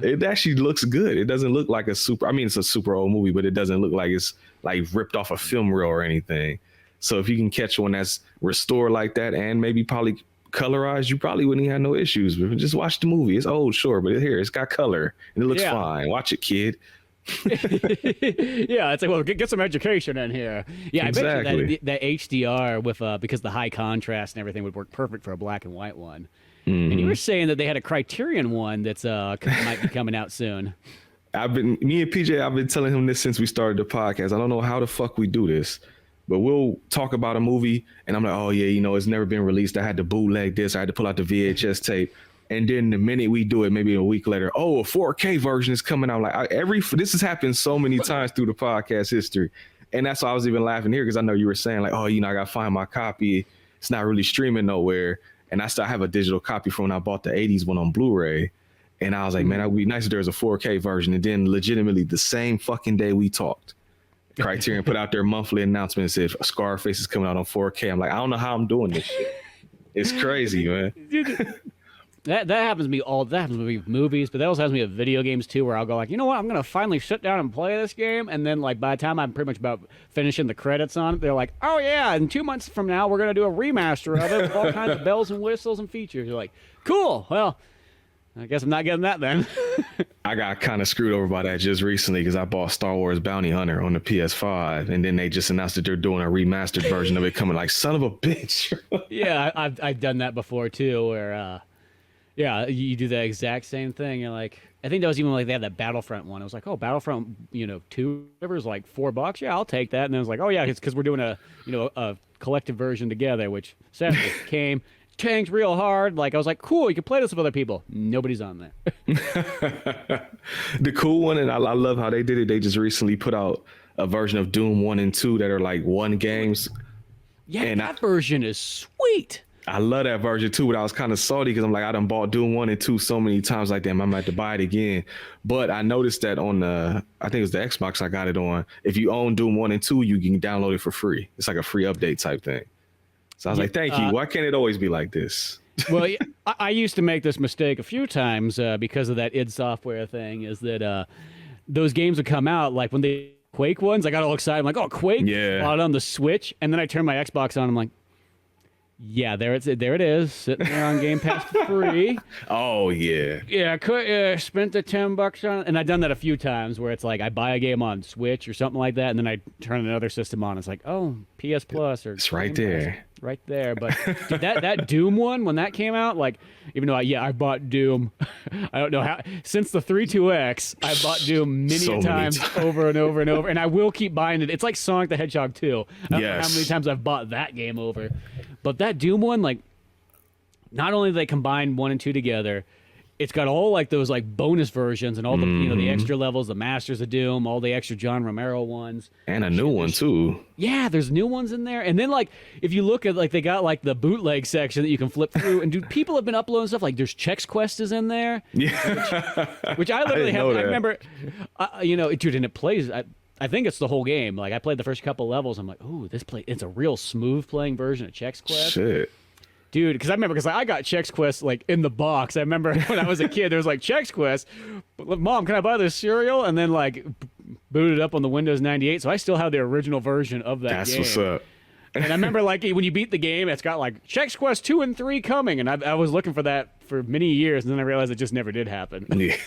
it actually looks good. It doesn't look like it's a super old movie, but it doesn't look like it's like ripped off a film reel or anything. So if you can catch one that's restored like that and maybe probably colorized, you probably wouldn't have no issues. But just watch the movie. It's old, sure, but it's got color and it looks fine. Watch it, kid. Yeah, it's like, well, get some education in here. Yeah, exactly. I bet you that HDR with because the high contrast and everything would work perfect for a black and white one. And you were saying that they had a Criterion one that's might be coming out soon. Me and PJ, I've been telling him this since we started the podcast. I don't know how the fuck we do this. But we'll talk about a movie and I'm like, oh yeah, it's never been released. I had to bootleg this. I had to pull out the VHS tape. And then the minute we do it, maybe a week later, oh, a 4K version is coming out. Like this has happened so many times through the podcast history. And that's why I was even laughing here because I know you were saying like, oh, I got to find my copy. It's not really streaming nowhere. And I still have a digital copy from when I bought the 80s one on Blu-ray. And I was like, man, it would be nice if there was a 4K version. And then legitimately the same fucking day we talked, Criterion put out their monthly announcement and said Scarface is coming out on 4K. I'm like, I don't know how I'm doing this shit. It's crazy, man. That happens to me with movies, but that also happens to me with video games too, where I'll go like, you know what, I'm gonna finally sit down and play this game, and then like by the time I'm pretty much about finishing the credits on it, they're like, oh yeah, and 2 months from now we're gonna do a remaster of it with all kinds of bells and whistles and features. You're like, cool. Well, I guess I'm not getting that then. I got kind of screwed over by that just recently because I bought Star Wars Bounty Hunter on the PS5, and then they just announced that they're doing a remastered version of it coming. Like, son of a bitch. Yeah, I've done that before too, where you do the exact same thing. You're like, I think that was even like they had that Battlefront one. I was like, oh, Battlefront, 2, whatever is like $4. Yeah, I'll take that. And then I was like, oh yeah, it's because we're doing a collective version together, which sadly came. Tanked real hard. Like I was like, cool, you can play this with other people. Nobody's on there. The cool one, and I love how they did it. They just recently put out a version of Doom 1 and 2 that are like one games. Yeah, and that version is sweet. I love that version too, but I was kind of salty because I'm like, I done bought Doom 1 and 2 so many times, like, damn, I might have to buy it again. But I noticed that on I think it was the Xbox I got it on, if you own Doom 1 and 2, you can download it for free. It's like a free update type thing. So I was like, thank you. Why can't it always be like this? Well, yeah, I used to make this mistake a few times because of that id Software thing, is that those games would come out, like when the Quake ones, I got all excited. I'm like, oh, Quake? Yeah. Bought it on the Switch. And then I turned my Xbox on. I'm like, yeah, there it is, sitting there on Game Pass for free. Oh, yeah. Yeah, spent the $10 on it. And I've done that a few times where it's like I buy a game on Switch or something like that, and then I turn another system on. It's like, oh, PS Plus or it's right Game there. Pass. Right there. But dude, that Doom one, when that came out, like, even though I bought Doom, I don't know how, since the 32X, I bought Doom many times over and over and over, and I will keep buying it. It's like Sonic the Hedgehog 2. I don't know how many times I've bought that game over. But that Doom one, like, not only do they combine 1 and 2 together, it's got all like those like bonus versions and all the the extra levels, the Masters of Doom, all the extra John Romero ones, and a new one too. Yeah, there's new ones in there. And then like if you look at like they got like the bootleg section that you can flip through, and dude, people have been uploading stuff like there's Chex Quest is in there, which I literally have. I remember, dude, and it plays. I think it's the whole game. Like I played the first couple levels. I'm like, oh, it's a real smooth playing version of Chex Quest. Shit. Dude, because I got Chex Quest like in the box. I remember when I was a kid, there was like Chex Quest. Mom, can I buy this cereal? And then like booted up on the Windows 98. So I still have the original version of that game. That's what's up. And I remember like when you beat the game, it's got like Chex Quest 2 and 3 coming, and I was looking for that for many years, and then I realized it just never did happen. Yeah.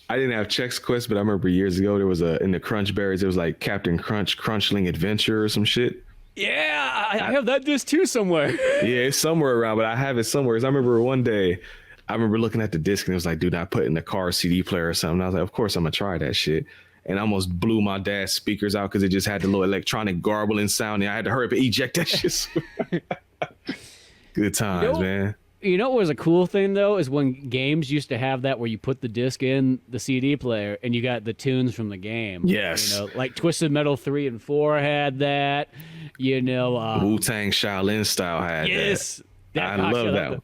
I didn't have Chex Quest, but I remember years ago there was in the Crunch Berries, there was like Captain Crunch Crunchling Adventure or some shit. Yeah, I have that disc too somewhere. Yeah, it's somewhere around, but I have it somewhere. 'Cause I remember one day, I remember looking at the disc and it was like, dude, I put it in the car CD player or something. I was like, of course I'm gonna try that shit. And I almost blew my dad's speakers out because it just had the little electronic garbling sound. And I had to hurry up and eject that shit. Good times, man. You know what was a cool thing, though, is when games used to have that where you put the disc in the CD player and you got the tunes from the game. Yes. Like Twisted Metal 3 and 4 had that. Wu-Tang Shaolin style had that. Yes. I love that one.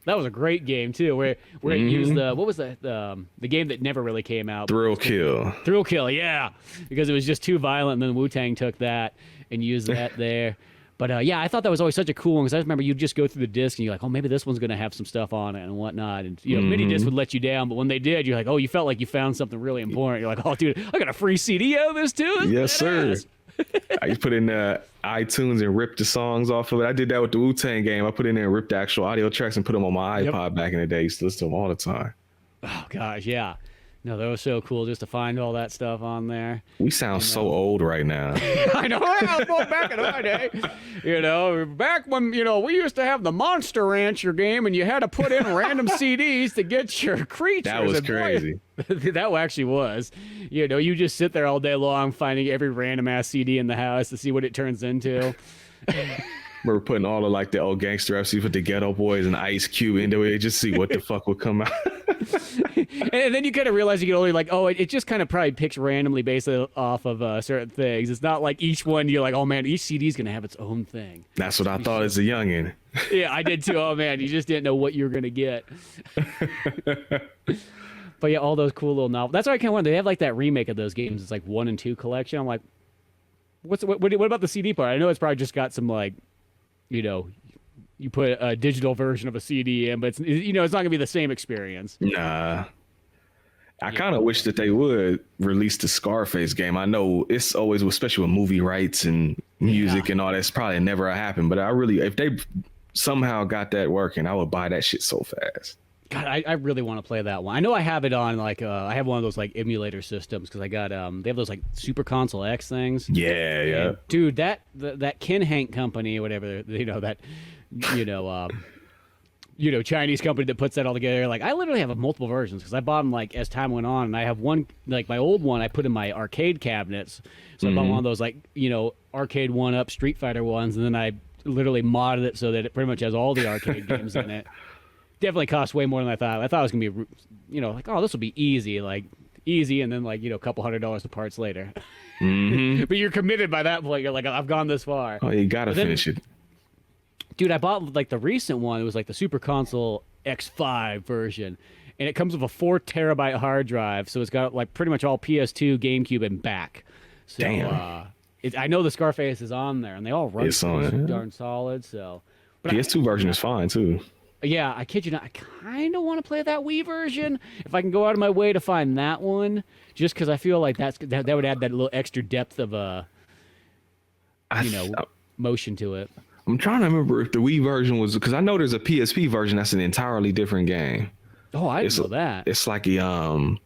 That was a great game, too, where it used what was the game that never really came out? Thrill Kill. Thrill Kill, yeah. Because it was just too violent, and then Wu-Tang took that and used that there. But yeah, I thought that was always such a cool one because I remember you'd just go through the disc and you're like, oh, maybe this one's going to have some stuff on it and whatnot. And, mini discs would let you down. But when they did, you're like, oh, you felt like you found something really important. You're like, oh, dude, I got a free CD out of this too? Yes, sir. I used to put in iTunes and rip the songs off of it. I did that with the Wu-Tang game. I put in there and ripped the actual audio tracks and put them on my iPod back in the day. I used to listen to them all the time. Oh, gosh, yeah. No, that was so cool just to find all that stuff on there. We sound so old right now. I know. Well, back in my day, back when, we used to have the Monster Rancher game and you had to put in random CDs to get your creatures. That was crazy. That actually was. You just sit there all day long finding every random ass CD in the house to see what it turns into. We're putting all of like the old Gangster FC with the Ghetto Boys and Ice Cube in there just see what the fuck would come out. And then you kind of realize you can only like, it just kind of probably picks randomly based off of certain things. It's not like each one you're like, oh man, each CD is going to have its own thing. That's what I thought as a youngin'. Yeah, I did too. Oh man, you just didn't know what you were going to get. But yeah, all those cool little novels. That's why I kind of wonder. They have like that remake of those games. It's like 1 and 2 collection. I'm like, what about the CD part? I know it's probably just got some like, you put a digital version of a CD in, but it's not going to be the same experience. Nah. I kind of wish that they would release the Scarface game. I know it's always, especially with movie rights and music and all that's probably never happen. But if they somehow got that working, I would buy that shit so fast. God, I really want to play that one. I know I have it on like I have one of those like emulator systems because I got they have those like Super Console X things. Yeah. And, dude, that Ken Hank company or whatever, Chinese company that puts that all together. Like I literally have multiple versions because I bought them like as time went on, and I have one like my old one I put in my arcade cabinets. So I bought one of those like arcade 1-up Street Fighter ones, and then I literally modded it so that it pretty much has all the arcade games in it. Definitely cost way more than I thought. I thought it was gonna be, like, oh, this will be easy, and then like a couple $100 of parts later. But you're committed by that point. You're like, I've gone this far. Oh, you gotta finish it. Dude, I bought like the recent one. It was like the Super Console X5 version, and it comes with a 4 terabyte hard drive. So it's got like pretty much all PS2, GameCube, and back. So, damn. I know the Scarface is on there, and they all run It's on it. darn solid. So, but PS2 version is fine too. yeah, I kid you not. I kind of want to play that Wii version if I can go out of my way to find that one, just because I feel like that would add that little extra depth of motion to it. I'm trying to remember if the Wii version was, because I know there's a PSP version that's an entirely different game. Oh, I didn't know that. It's like a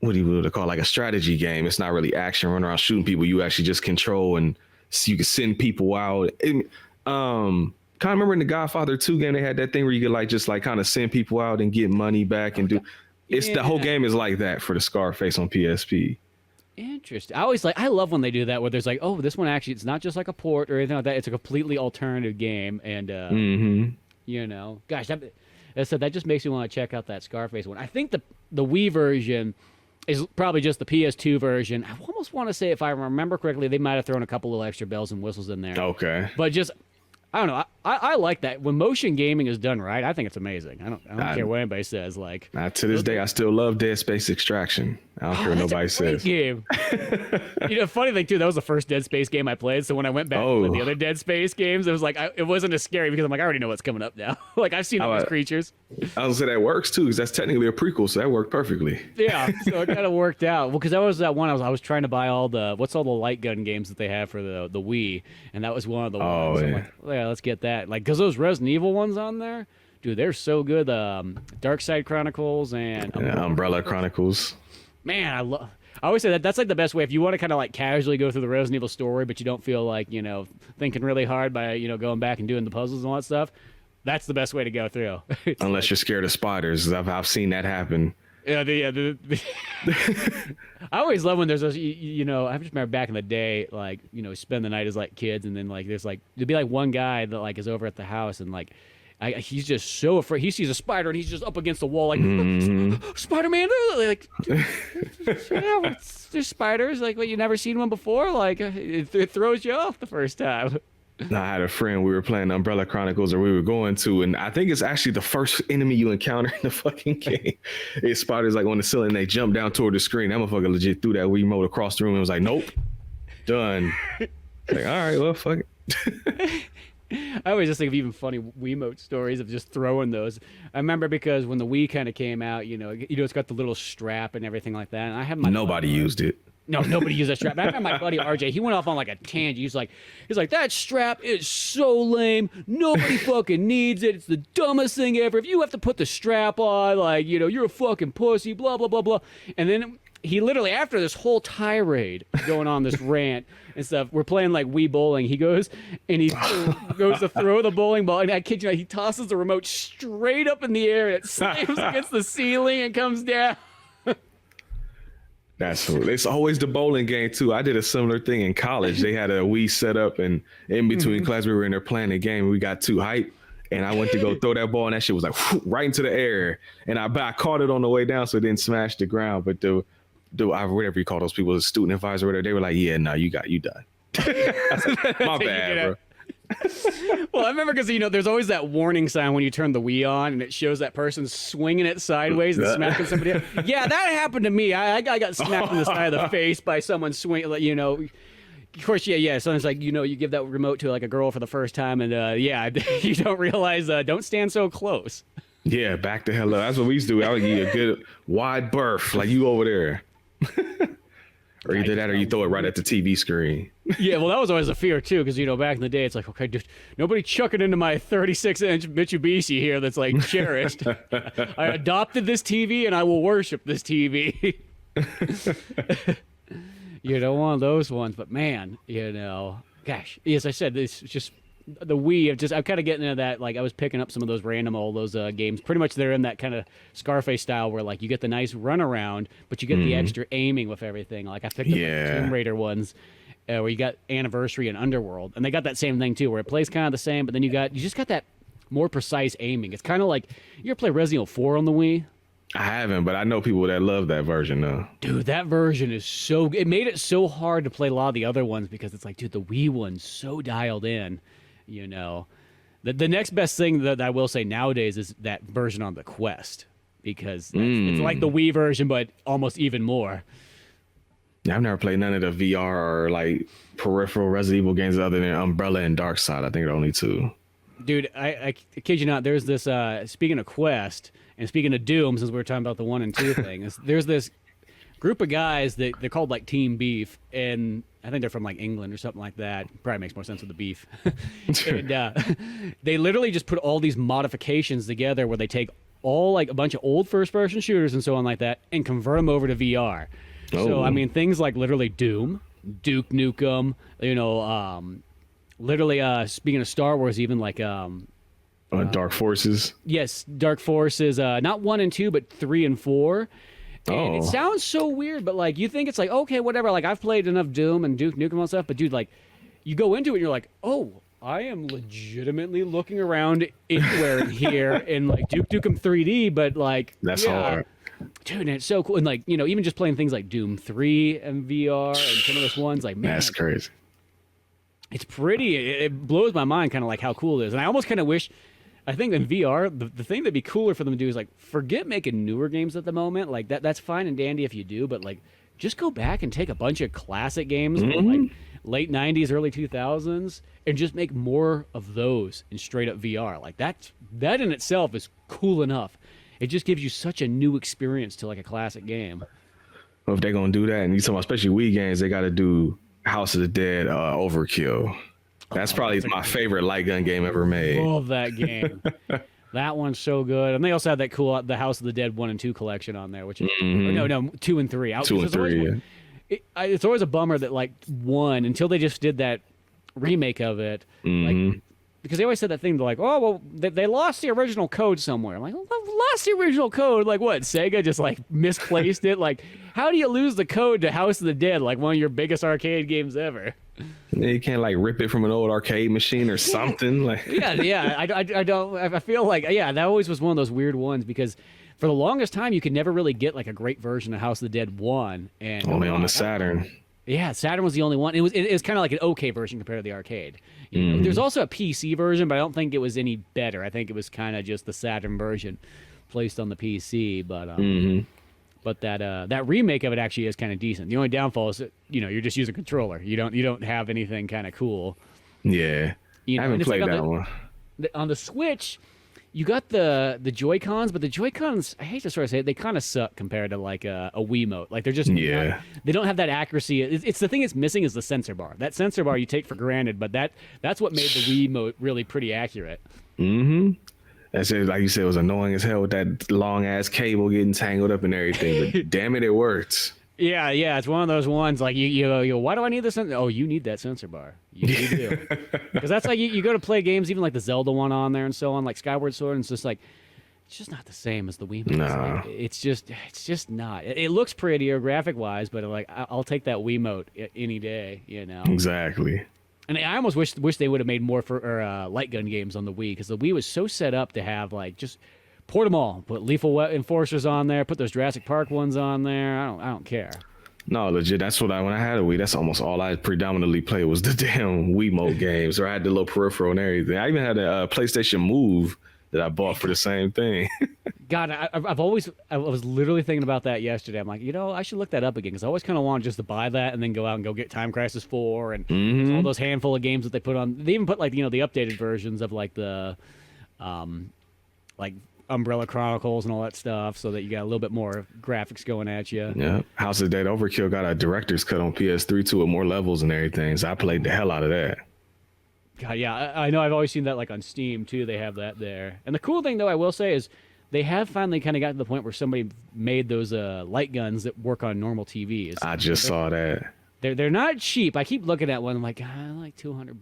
what do you call it? Like a strategy game. It's not really action, run around shooting people. You actually just control, and so you can send people out. Kind of remember in the Godfather 2 game, they had that thing where you could like just like kind of send people out and get money back and do. It's the whole game is like that for the Scarface on PSP. Interesting. I love when they do that, where there's like, oh, this one actually, it's not just like a port or anything like that. It's a completely alternative game, and gosh, that just makes me want to check out that Scarface one. I think the Wii version is probably just the PS2 version. I almost want to say, if I remember correctly, they might have thrown a couple little extra bells and whistles in there. Okay. But just, I don't know. I like that. When motion gaming is done right, I think it's amazing. I don't care what anybody says. Like, to this day, I still love Dead Space Extraction. I don't care what nobody says. Game. Funny thing too, that was the first Dead Space game I played. So when I went back to the other Dead Space games, it was like it wasn't as scary because I'm like, I already know what's coming up now. Like, I've seen all these creatures. I was gonna say that works too, because that's technically a prequel, so that worked perfectly. Yeah, so it kind of worked out. Well, because that was that one I was trying to buy all the light gun games that they have for the Wii, and that was one of the ones. Yeah. I'm like, yeah, let's get that. Like, because those Resident Evil ones on there, dude, they're so good. Dark Side Chronicles and Umbrella Chronicles. Man, I always say that's like the best way if you want to kind of like casually go through the Resident Evil story, but you don't feel like thinking really hard by going back and doing the puzzles and all that stuff. That's the best way to go through. Unless you're scared of spiders. I've seen that happen. Yeah, I always love when there's those, I just remember back in the day, like, spend the night as like kids, and then like there's like there'd be like one guy that like is over at the house, and like he's just so afraid. He sees a spider and he's just up against the wall like Spider-Man. Like, yeah, there's spiders. Like, what, you never seen one before? Like, it throws you off the first time. I had a friend, we were playing Umbrella Chronicles, or we were going to, and I think it's actually the first enemy you encounter in the fucking game. It's spiders like on the ceiling, and they jump down toward the screen. That motherfucker legit threw that Wii remote across the room and was like, nope, done. Like, all right, well, fuck it. I always just think of even funny Wiimote stories of just throwing those. I remember because when the Wii kind of came out, it's got the little strap and everything like that. And I have nobody used it. No, nobody used that strap. I remember my buddy RJ. He went off on like a tangent. He's like, that strap is so lame. Nobody fucking needs it. It's the dumbest thing ever. If you have to put the strap on, like, you're a fucking pussy. Blah blah blah blah. And then he literally, after this whole tirade going on, this rant and stuff, we're playing like Wii bowling. He goes and he goes to throw the bowling ball, and I kid you not, he tosses the remote straight up in the air, and it slams against the ceiling and comes down. It's always the bowling game too. I did a similar thing in college. They had a Wii set up, and in between class we were in there playing the game, and we got too hyped, and I went to go throw that ball, and that shit was like right into the air, and I caught it on the way down, so it didn't smash the ground. But whatever you call those people, the student advisor, whatever, they were like, yeah, no, you done. My bad, bro. Well, I remember because there's always that warning sign when you turn the Wii on, and it shows that person swinging it sideways and smacking somebody else. Yeah, that happened to me. I got smacked in the side of the face by someone swinging. Of course, yeah. Sometimes like you give that remote to like a girl for the first time, and you don't realize don't stand so close. Yeah, back the hell up. That's what we used to do. I would give you a good wide berth, like you over there. Or either that or you throw it right at the TV screen. Yeah, well, that was always a fear, too, because, back in the day, it's like, okay, dude, nobody chuck it into my 36-inch Mitsubishi here that's, like, cherished. I adopted this TV, and I will worship this TV. One of those ones. But, man, gosh, as I said, it's just the Wii. I'm kind of getting into that. Like, I was picking up some of those all those games. Pretty much they're in that kind of Scarface style where, like, you get the nice runaround, but you get the extra aiming with everything. Like, I picked up the Tomb Raider ones where you got Anniversary and Underworld. And they got that same thing, too, where it plays kind of the same, but then you just got that more precise aiming. It's kind of like, you ever play Resident Evil 4 on the Wii? I haven't, but I know people that love that version, though. Dude, that version is it made it so hard to play a lot of the other ones because it's like, dude, the Wii one's so dialed in. The next best thing that I will say nowadays is that version on the Quest, because it's like the Wii version, but almost even more. I've never played none of the VR or like peripheral Resident Evil games other than Umbrella and Dark Side. I think the only two. Dude, I kid you not, there's this, speaking of Quest, and speaking of Doom, since we were talking about the 1 and 2 thing, there's this group of guys that they're called like Team Beef, and I think they're from like England or something like that. Probably makes more sense with the beef. And they literally just put all these modifications together where they take all like a bunch of old first-person shooters and so on like that and convert them over to VR. Oh. So, I mean, things like literally Doom, Duke Nukem, literally, speaking of Star Wars, even like Dark Forces. yes, Dark Forces, not 1 and 2, but 3 and 4. And it Oh. sounds so weird, but like you think it's like, okay, whatever. Like I've played enough Doom and Duke Nukem and stuff, but dude, like you go into it and you're like, oh, I am legitimately looking around anywhere in here in like Duke Nukem 3D, but like That's hard. Dude, and it's so cool. And like, even just playing things like Doom 3 and VR and some of those ones, like man, That's crazy. it's pretty. It blows my mind, kind of like how cool it is. And I almost kind of wish. I think in VR, the thing that'd be cooler for them to do is like forget making newer games at the moment. Like that's fine and dandy if you do, but like just go back and take a bunch of classic games from like late '90s, early 2000s, and just make more of those in straight up VR. Like that in itself is cool enough. It just gives you such a new experience to like a classic game. Well, if they're gonna do that, and you talking about especially Wii games, they got to do House of the Dead Overkill. That's probably my favorite light gun game ever made. Love that game. That one's so good. And they also had that cool the House of the Dead 1 and 2 collection on there, which is no 2 and 3. 2 and 3. It's always a bummer that like 1 until they just did that remake of it, like because they always said that thing. They're like, oh well, they lost the original code somewhere. I'm like, lost the original code? Like what? Sega just like misplaced it? Like how do you lose the code to House of the Dead, like one of your biggest arcade games ever? You can't like rip it from an old arcade machine or something. Like yeah. I don't. I feel like that always was one of those weird ones because for the longest time you could never really get like a great version of House of the Dead 1, and only on the Saturn. Yeah, Saturn was the only one. It was kind of like an okay version compared to the arcade. There's also a PC version, but I don't think it was any better. I think it was kind of just the Saturn version placed on the PC. But that remake of it actually is kind of decent. The only downfall is that, you're just using a controller. You don't have anything kind of cool. Yeah, I haven't played that one. On the Switch, you got the Joy-Cons, but the Joy-Cons, I hate to sort of say it, they kind of suck compared to like a Wiimote. Like they're just they don't have that accuracy. It's the thing it's missing is the sensor bar. That sensor bar you take for granted, but that's what made the Wiimote really pretty accurate. That's it. Like you said, it was annoying as hell with that long ass cable getting tangled up and everything. But damn it, it works. Yeah, it's one of those ones like you why do I need this? Oh, you need that sensor bar. You do. Because that's like you go to play games, even like the Zelda one on there and so on, like Skyward Sword, and it's just like it's just not the same as the Wiimote. No. Like, it's just not. It looks prettier graphic wise, but like I'll take that Wiimote any day. Exactly. And I almost wish they would have made more for light gun games on the Wii, because the Wii was so set up to have like just port them all, put Lethal Enforcers on there, put those Jurassic Park ones on there. I don't care. No, legit. That's what when I had a Wii, that's almost all I predominantly played was the damn Wiimote games, or I had the little peripheral and everything. I even had a PlayStation Move that I bought for the same thing. God, I was literally thinking about that yesterday. I'm like, I should look that up again, because I always kind of want just to buy that and then go out and go get Time Crisis 4 and all those handful of games that they put on. They even put like the updated versions of like the like Umbrella Chronicles and all that stuff, so that you got a little bit more graphics going at you. Yeah, House of the Dead Overkill got a director's cut on PS3 too, with more levels and everything. So I played the hell out of that. God, yeah, I know. I've always seen that like on Steam too. They have that there. And the cool thing, though, I will say, is they have finally kind of gotten to the point where somebody made those light guns that work on normal TVs. I just saw that. They're not cheap. I keep looking at one. I'm like, I like $200.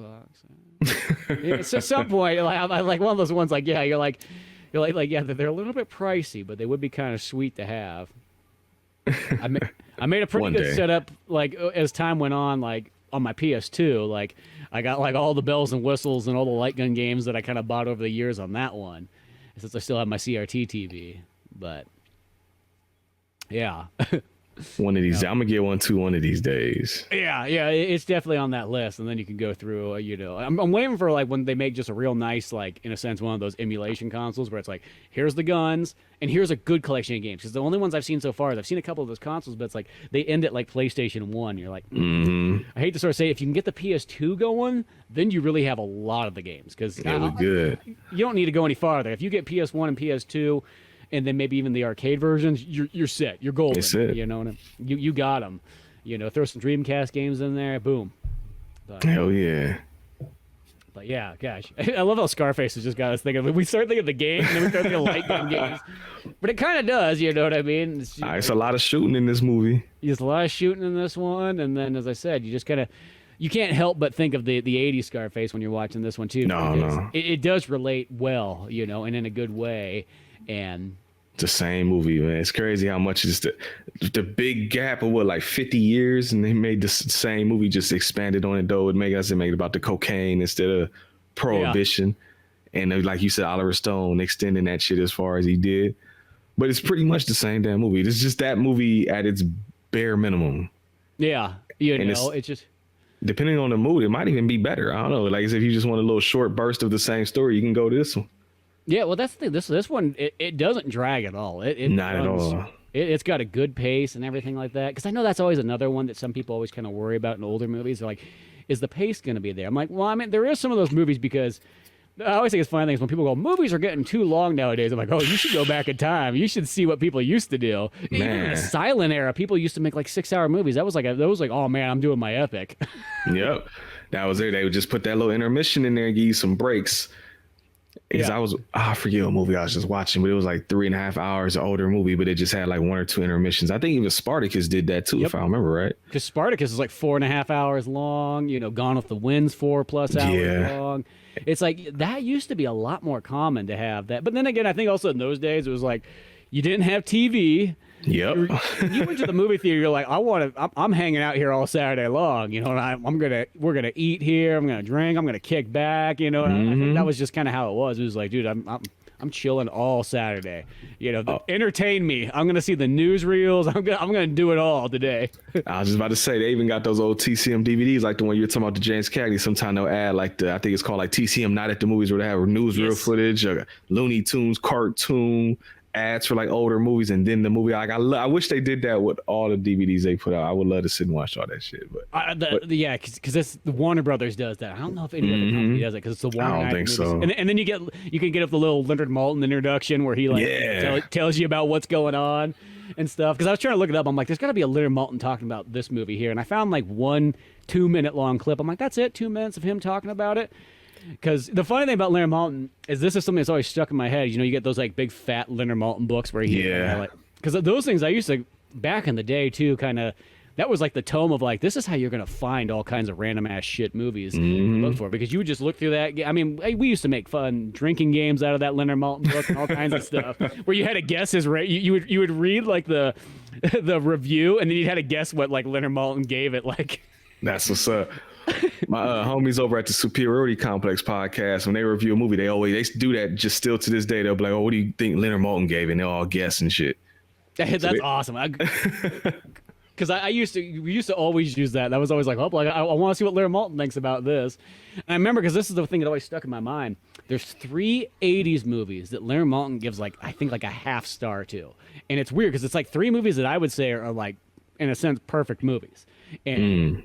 It's at some point, I like one of those ones. Like, yeah, you're like, yeah, they're a little bit pricey, but they would be kind of sweet to have. I made a pretty good setup. Like as time went on, like on my PS2, like I got like all the bells and whistles and all the light gun games that I kind of bought over the years on that one, since I still have my CRT TV. But yeah. One of these, I'm gonna get one too one of these days. Yeah, it's definitely on that list, and then you can go through. I'm waiting for like when they make just a real nice, like in a sense, one of those emulation consoles where it's like, here's the guns and here's a good collection of games. Because the only ones I've seen so far is I've seen a couple of those consoles, but it's like they end at like PlayStation 1. You're like, I hate to sort of say, if you can get the PS2 going, then you really have a lot of the games. Because good. You don't need to go any farther. If you get PS1 and PS2. And then maybe even the arcade versions, you're set. You're golden. That's it. You know, you got them. Throw some Dreamcast games in there, boom. But, hell yeah. But yeah, gosh, I love how Scarface has just got us thinking. We start thinking of the game, and then we start thinking of light gun games. But it kind of does, you know what I mean? It's a lot of shooting in this movie. There's a lot of shooting in this one, and then as I said, you just kind of. You can't help but think of the 80s Scarface when you're watching this one too. No. It does relate well, and in a good way. And it's the same movie, man. It's crazy how much is the big gap of like 50 years, and they made the same movie, just expanded on it though. It made it about the cocaine instead of prohibition, and like you said, Oliver Stone extending that shit as far as he did. But it's pretty much the same damn movie. It's just that movie at its bare minimum. Yeah, it's just. Depending on the mood, it might even be better. I don't know. Like if you just want a little short burst of the same story, you can go to this one. Yeah, well, that's the thing. This one, it doesn't drag at all. It Not at all. It's got a good pace and everything like that. Because I know that's always another one that some people always kind of worry about in older movies. They're like, is the pace going to be there? I'm like, well, I mean, there is some of those movies because I always think it's funny things when people go, movies are getting too long nowadays. I'm like, oh, you should go back in time. You should see what people used to do. Even in the silent era, people used to make like 6-hour movies. That was like, oh man, I'm doing my epic. Yep, that was it. They would just put that little intermission in there and give you some breaks. Because I forget what movie I was just watching, but it was like 3.5 hours, an older movie, but it just had like 1 or 2 intermissions. I think even Spartacus did that too, if I remember right. Because Spartacus is like 4.5 hours long, Gone with the Wind's 4+ hours long. It's like that used to be a lot more common to have that. But then again, I think also in those days, it was like you didn't have TV. Yep. You went to the movie theater. You're like, I'm hanging out here all Saturday long. And we're gonna eat here. I'm gonna drink. I'm gonna kick back. I think that was just kind of how it was. It was like, dude, I'm chilling all Saturday. Entertain me. I'm gonna see the newsreels. I'm gonna do it all today. I was just about to say they even got those old TCM DVDs, like the one you're talking about, the James Cagney. Sometimes they'll add like I think it's called like TCM Not at the Movies, where they have newsreel footage, Looney Tunes, cartoon. Ads for like older movies, and then the movie. Like I wish they did that with all the DVDs they put out. I would love to sit and watch all that shit. But because the Warner Brothers does that. I don't know if any other company does it because it's the Warner. I don't think so. And then you can get up the little Leonard Maltin introduction where he tells you about what's going on and stuff. Because I was trying to look it up. I'm like, there's got to be a Leonard Maltin talking about this movie here, and I found like 1 2-minute long clip. I'm like, that's it, 2 minutes of him talking about it. Because the funny thing about Leonard Maltin is this is something that's always stuck in my head. You get those like big fat Leonard Maltin books where he because those things I used to back in the day too. Kind of that was like the tome of like this is how you're gonna find all kinds of random ass shit movies to look for, because you would just look through that. I mean, we used to make fun drinking games out of that Leonard Maltin book and all kinds of stuff where you had to guess his rate. You would read like the review and then you had to guess what like Leonard Maltin gave it. Like that's what's up. My homies over at the Superiority Complex podcast, when they review a movie, they do that just still to this day. They'll be like, oh, what do you think Leonard Maltin gave? And they'll all guess and shit. That's awesome. Because we used to always use that. That was always like, oh, like I want to see what Leonard Maltin thinks about this. And I remember, because this is the thing that always stuck in my mind. There's 3 80s movies that Leonard Maltin gives like, I think like a half star to. And it's weird because it's like 3 movies that I would say are like, in a sense, perfect movies. And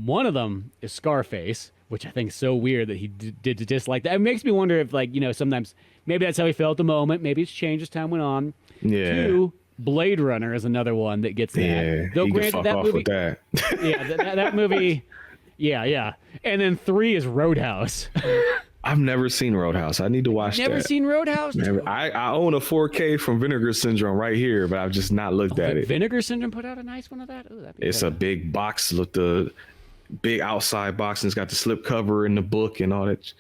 one of them is Scarface, which I think is so weird that he did to dislike that. It makes me wonder if, like, sometimes maybe that's how he felt at the moment. Maybe it's changed as time went on. Yeah. 2, Blade Runner is another one that gets that. Yeah, Though you granted, can fuck that off movie, with that. Yeah, that movie. Yeah. And then 3 is Roadhouse. I've never seen Roadhouse. I need to watch that. Never seen Roadhouse? Never. I own a 4K from Vinegar Syndrome right here, but I've just not looked at it. Vinegar Syndrome put out a nice one of that? Ooh, that'd be it's a big box. Look, the big outside box, and it's got the slip cover in the book and all that.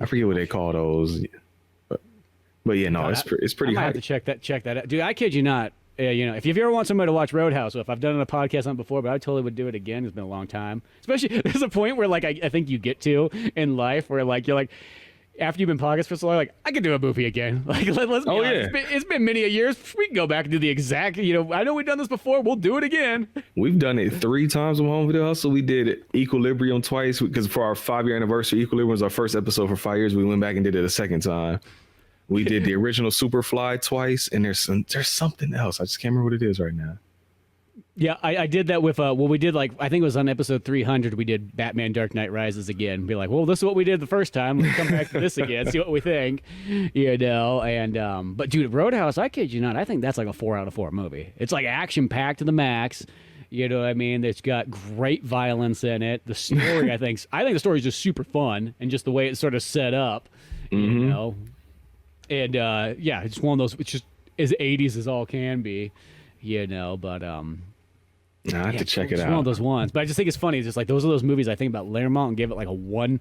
I forget what they call those. But yeah, no, it's pretty high. I have to check that out. Dude, I kid you not. If you ever want somebody to watch Roadhouse, if I've done a podcast on it before, but I totally would do it again. It's been a long time. Especially, there's a point where, like, I think you get to in life where, like, you're like, after you've been podcasts for so long, like, I could do a movie again. Like, let's be honest. It's been many a years. We can go back and do the exact, I know we've done this before. We'll do it again. We've done it 3 times on Home Video Hustle. We did Equilibrium twice because for our 5-year anniversary, Equilibrium was our first episode for 5 years. We went back and did it a second time. We did the original Superfly twice, and there's something else. I just can't remember what it is right now. Yeah, I did that with, we did, like, I think it was on episode 300, we did Batman Dark Knight Rises again. Be like, well, this is what we did the first time. Let's come back to this again, see what we think, and, but dude, Roadhouse, I kid you not, I think that's like a 4 out of 4 movie. It's like action-packed to the max, you know what I mean? It's got great violence in it. The story, I think the story is just super fun, and just the way it's sort of set up, and, yeah, it's one of those, it's just as 80s as all can be, but, I have to check it out. It's one of those ones, but I just think it's funny. It's just like those are those movies I think about Lermont and gave it like a 1/2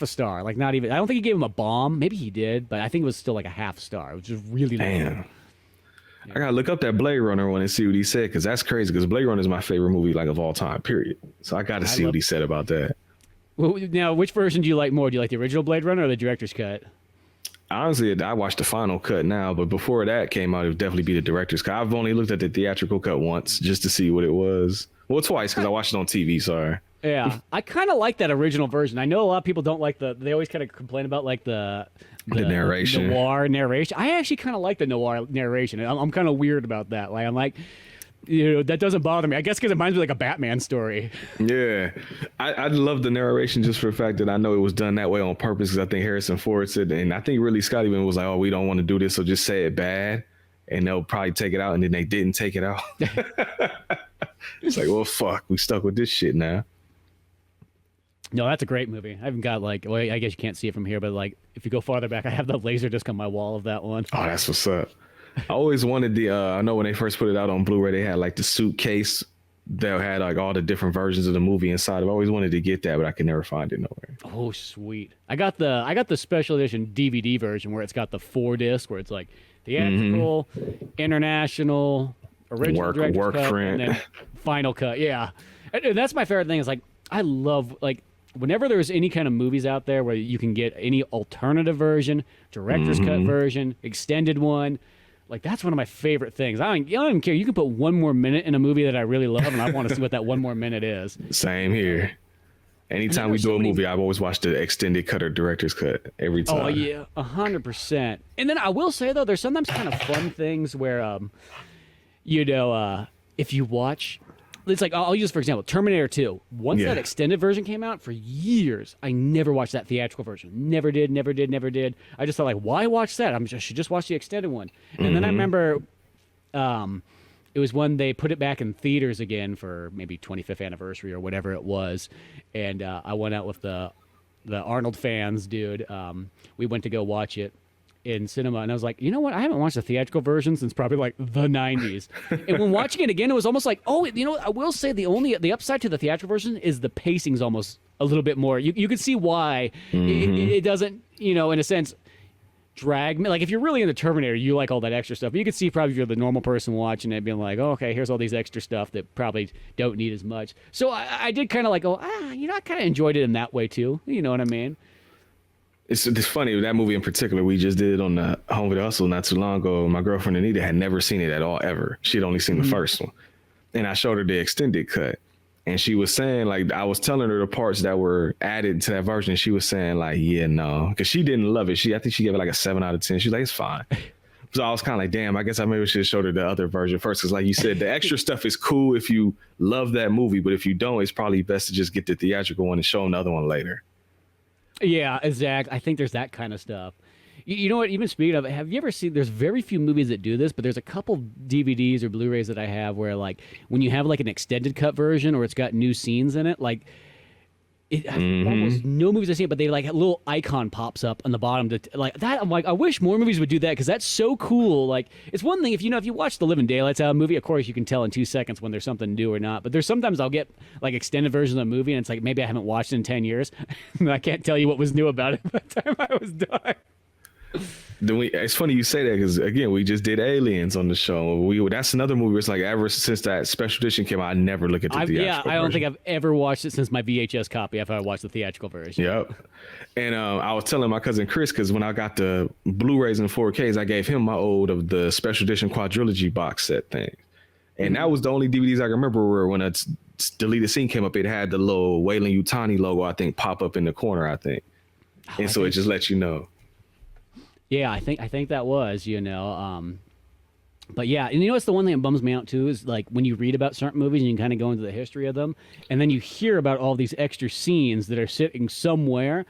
a star. Like not even. I don't think he gave him a bomb. Maybe he did, but I think it was still like a 1/2 star. It was just really low. Damn. I gotta look up that Blade Runner one and see what he said because that's crazy. Because Blade Runner is my favorite movie like of all time. Period. So I got to see what he said about that. Well, now which version do you like more? Do you like the original Blade Runner or the director's cut? Honestly, I watched the final cut now, but before that came out, it would definitely be the director's cut. I've only looked at the theatrical cut once just to see what it was. Well, twice because I watched it on TV. Sorry. Yeah, I kind of like that original version. I know a lot of people don't like they always kind of complain about like the narration, noir narration. I actually kind of like the noir narration. I'm kind of weird about that. Like I'm like, that doesn't bother me. I guess because it reminds me like a Batman story. Yeah, I love the narration just for the fact that I know it was done that way on purpose because I think Harrison Ford said, and I think really Scott even was like, oh, we don't want to do this, so just say it bad, and they'll probably take it out, and then they didn't take it out. It's like, well, fuck, we stuck with this shit now. No, that's a great movie. I haven't got like, well, I guess you can't see it from here, but like if you go farther back, I have the laser disc on my wall of that one. Oh, that's what's up. I always wanted I know when they first put it out on Blu-ray, they had like the suitcase that had like all the different versions of the movie inside. I've always wanted to get that, but I could never find it nowhere. Oh, sweet. I got the special edition DVD version where it's got the 4 disc where it's like theatrical, international, original director's cut, print, and then final cut. Yeah. And that's my favorite thing is like, I love like, whenever there's any kind of movies out there where you can get any alternative version, director's cut version, extended one, like that's one of my favorite things. I don't even care. You can put 1 more minute in a movie that I really love, and I want to see what that 1 more minute is. Same here. Anytime we do a movie, I've always watched the extended cut or director's cut every time. Oh yeah, 100%. And then I will say though, there's sometimes kind of fun things where, if you watch. It's like, I'll use, for example, Terminator 2. Once that extended version came out, for years, I never watched that theatrical version. Never did. I just thought, like, why watch that? I should just watch the extended one. And then I remember it was when they put it back in theaters again for maybe 25th anniversary or whatever it was. And I went out with the Arnold fans, dude. We went to go watch it in cinema, and I was like, you know what? I haven't watched the theatrical version since probably like the 90s. And when watching it again, it was almost like, oh, I will say the upside to the theatrical version is the pacing's almost a little bit more. You can see why it doesn't, in a sense, drag me. Like if you're really into Terminator, you like all that extra stuff. But you could see probably if you're the normal person watching it, being like, oh, okay, here's all these extra stuff that probably don't need as much. So I did kind of like, I kind of enjoyed it in that way too. You know what I mean? It's funny, that movie in particular, we just did it on the Home Video Hustle not too long ago. My girlfriend Anita had never seen it at all, ever. She'd only seen the first one. And I showed her the extended cut. And she was saying, like, I was telling her the parts that were added to that version. And she was saying, like, yeah, no. Because she didn't love it. I think she gave it like a 7 out of 10. She's like, it's fine. So I was kind of like, damn, I guess I maybe should have showed her the other version first. Because like you said, the extra stuff is cool if you love that movie. But if you don't, it's probably best to just get the theatrical one and show them the other one later. Yeah, exactly. I think there's that kind of stuff. You know what? Even speaking of, have you ever seen? There's very few movies that do this, but there's a couple DVDs or Blu-rays that I have where, like, when you have like an extended cut version or it's got new scenes in it, like, almost no movies I've seen, but they like a little icon pops up on the bottom to like that. I'm like, I wish more movies would do that because that's so cool. Like, it's one thing if you watch The Living Daylights out of a movie, of course you can tell in 2 seconds when there's something new or not. But there's sometimes I'll get like extended versions of a movie and it's like maybe I haven't watched it in 10 years and I can't tell you what was new about it by the time I was done. It's funny you say that because again, we just did Aliens on the show. That's another movie where it's like ever since that special edition came out, I never look at the theatrical I don't version. think I've ever watched it since my VHS copy after I watched the theatrical version. Yep. And I was telling my cousin Chris, because when I got the Blu-rays and 4Ks, I gave him my old of the special edition quadrilogy box set thing. And that was the only DVDs I can remember where when a deleted scene came up, it had the little Wayland Yutani logo, I think, pop up in the corner, I think. And so it just lets you know. Yeah, I think that was, but yeah, and what's the one thing that bums me out too is like when you read about certain movies and you can kind of go into the history of them, and then you hear about all these extra scenes that are sitting somewhere.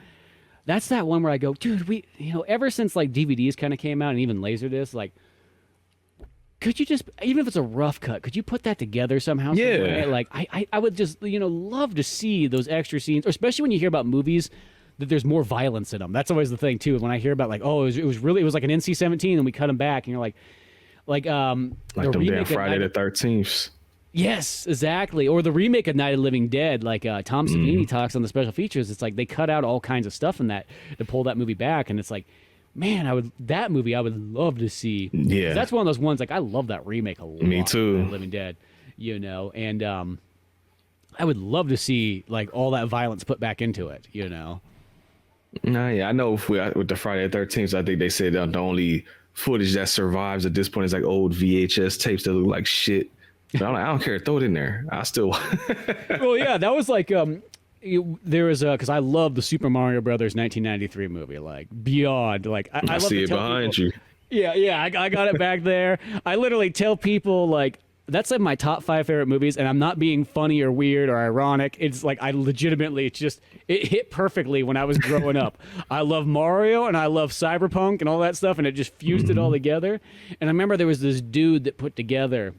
That's that one where I go, dude, ever since like DVDs kind of came out and even Laserdisc, like, could you just, even if it's a rough cut, could you put that together somehow? Yeah. Somewhere? Like I would just, love to see those extra scenes, especially when you hear about movies that there's more violence in them. That's always the thing too. When I hear about like, oh, it was like an NC-17 and we cut them back, and you're like them damn Friday the 13th. Yes, exactly. Or the remake of Night of the Living Dead, like Tom Savini talks on the special features. It's like they cut out all kinds of stuff in that to pull that movie back, and it's like, man, I would love to see. Yeah, that's one of those ones. Like I love that remake a lot. Me too. Night of the Living Dead, and I would love to see like all that violence put back into it. Nah, yeah, I know with the Friday the 13th, I think they said the only footage that survives at this point is like old VHS tapes that look like shit. But I'm like, I don't care, throw it in there. I still. Well, yeah, that was like there was because I love the Super Mario Brothers 1993 movie, like beyond. Like I love see it behind you. Yeah, I got it back there. I literally tell people like, that's like my top 5 favorite movies, and I'm not being funny or weird or ironic. It's like I legitimately, it hit perfectly when I was growing up. I love Mario and I love Cyberpunk and all that stuff, and it just fused it all together. And I remember there was this dude that put together,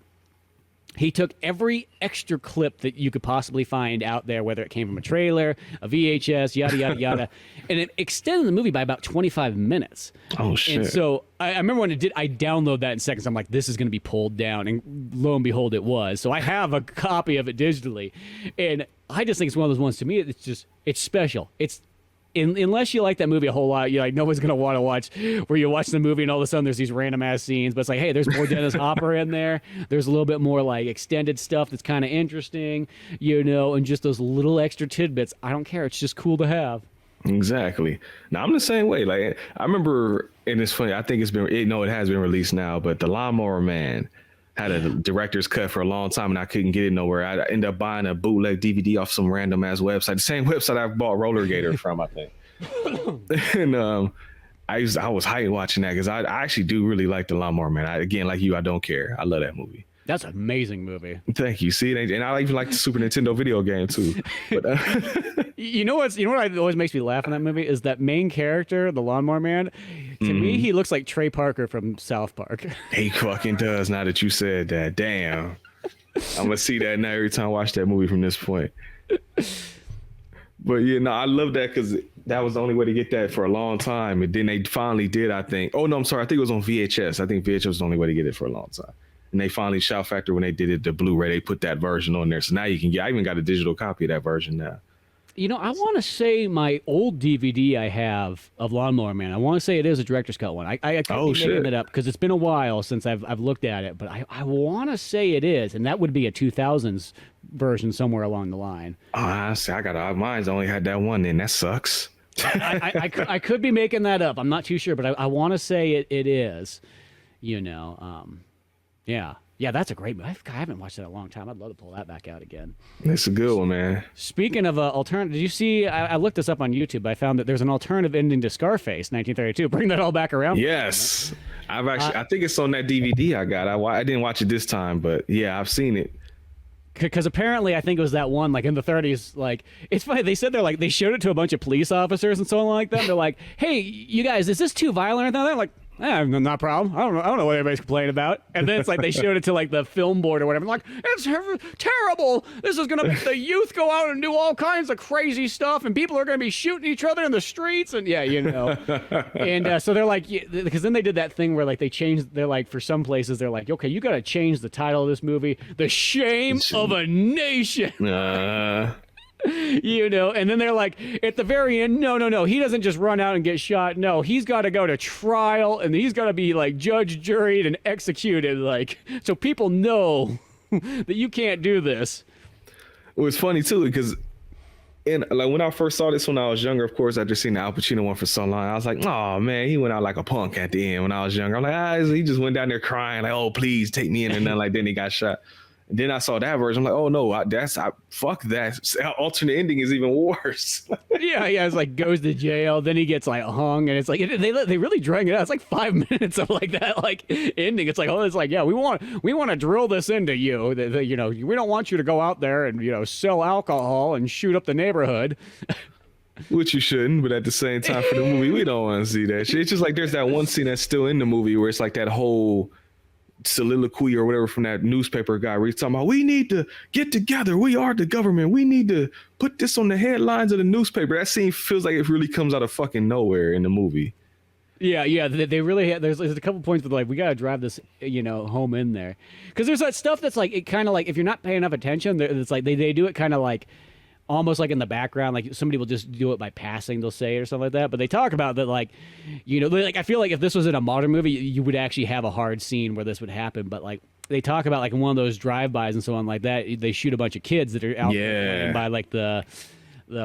he took every extra clip that you could possibly find out there, whether it came from a trailer, a VHS, yada, yada, yada. And it extended the movie by about 25 minutes. Oh, shit. And so I remember when it did, I downloaded that in seconds. I'm like, this is going to be pulled down. And lo and behold, it was. So I have a copy of it digitally. And I just think it's one of those ones, to me, it's special. Unless you like that movie a whole lot, you're like, no one's going to want to watch where you watch the movie and all of a sudden there's these random ass scenes. But it's like, hey, there's more Dennis Hopper in there. There's a little bit more like extended stuff that's kind of interesting, and just those little extra tidbits. I don't care. It's just cool to have. Exactly. Now I'm the same way. Like I remember, and it's funny, I think it has been released now, but The Lawnmower Man had a director's cut for a long time and I couldn't get it nowhere. I ended up buying a bootleg DVD off some random ass website, the same website I bought Roller Gator from, I think. And I was hyped watching that because I actually do really like The Lawnmower Man. Again, like you, I don't care. I love that movie. That's an amazing movie. Thank you. See, and I even like the Super Nintendo video game too. But, you know what always makes me laugh in that movie is that main character, the Lawnmower Man. To me, he looks like Trey Parker from South Park. He fucking does. Now that you said that, damn. I'm gonna see that now every time I watch that movie from this point. But yeah, no, I love that because that was the only way to get that for a long time, and then they finally did. I think. Oh no, I'm sorry. I think it was on VHS. I think VHS was the only way to get it for a long time. And they finally, Shout Factory, when they did it, the Blu-ray, they put that version on there. So now you can I even got a digital copy of that version now. I want to say my old DVD I have of Lawnmower Man, I want to say it is a director's cut one. I could be making it up because it's been a while since I've looked at it, but I want to say it is, and that would be a 2000s version somewhere along the line. Oh, I see. Mine's only had that one, then that sucks. I could be making that up. I'm not too sure, but I want to say it is. Yeah, that's a great movie. I haven't watched that in a long time. I'd love to pull that back out again. It's a good one, man. Speaking of alternative, did you see? I looked this up on YouTube. I found that there's an alternative ending to Scarface, 1932. Bring that all back around. Yes, I've actually. I think it's on that DVD I got. I didn't watch it this time, but yeah, I've seen it. Because apparently, I think it was that one, like in the 30s. Like, it's funny. They said they showed it to a bunch of police officers and so on like that. They're like, "Hey, you guys, is this too violent?" And they're like, not a problem. I don't know what everybody's complaining about. And then it's like they showed it to like the film board or whatever. I'm like, it's terrible. This is gonna make the youth go out and do all kinds of crazy stuff, and people are gonna be shooting each other in the streets. And and so they're like, because then they did that thing where like they changed. They're like, for some places they're like, okay, you got to change the title of this movie, "The Shame of a Nation." You know, and then they're like, at the very end, no, he doesn't just run out and get shot. No, he's got to go to trial, and he's got to be like judge, juried, and executed, like, so people know that you can't do this. It was funny too because, like when I first saw this when I was younger, of course, after seeing the Al Pacino one for so long, I was like, oh man, he went out like a punk at the end when I was younger. I'm like, he just went down there crying like, oh please take me in, and then like then he got shot. And then I saw that version. I'm like, oh no, fuck that. Alternate ending is even worse. Yeah, it's like goes to jail, then he gets like hung, and it's like they really drag it out. It's like 5 minutes of like that like ending. It's like, oh, it's like, yeah, we want to drill this into you. You know, we don't want you to go out there and, you know, sell alcohol and shoot up the neighborhood. Which you shouldn't, but at the same time for the movie, we don't want to see that shit. It's just like there's that one scene that's still in the movie where it's like that whole soliloquy or whatever from that newspaper guy where he's talking about, we need to get together, we are the government, we need to put this on the headlines of the newspaper. That scene feels like it really comes out of fucking nowhere in the movie. Yeah, they really have, there's a couple points where like we gotta drive this, you know, home in there, because there's that stuff that's like, it kind of like, if you're not paying enough attention, it's like they do it kind of like almost like in the background, like somebody will just do it by passing, they'll say it or something like that. But they talk about that, like, you know, like I feel like if this was in a modern movie, you would actually have a hard scene where this would happen. But like they talk about like in one of those drive-bys and so on like that, they shoot a bunch of kids that are out there by like the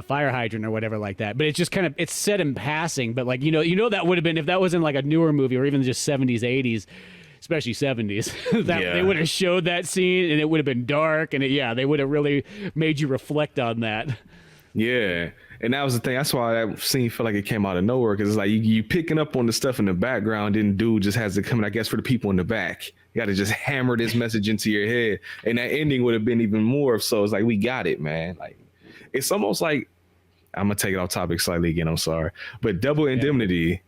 fire hydrant or whatever like that. But it's just kind of, it's said in passing. But like, you know that would have been, if that was in like a newer movie or even just 70s, 80s, especially 70s, they would have showed that scene and it would have been dark, and they would have really made you reflect on that. Yeah, and that was the thing. That's why that scene felt like it came out of nowhere, because it's like you picking up on the stuff in the background, then dude just has to come in, I guess, for the people in the back. You got to just hammer this message into your head, and that ending would have been even more. So it's like, we got it, man. Like, it's almost like, I'm gonna take it off topic slightly again, I'm sorry, but Double Indemnity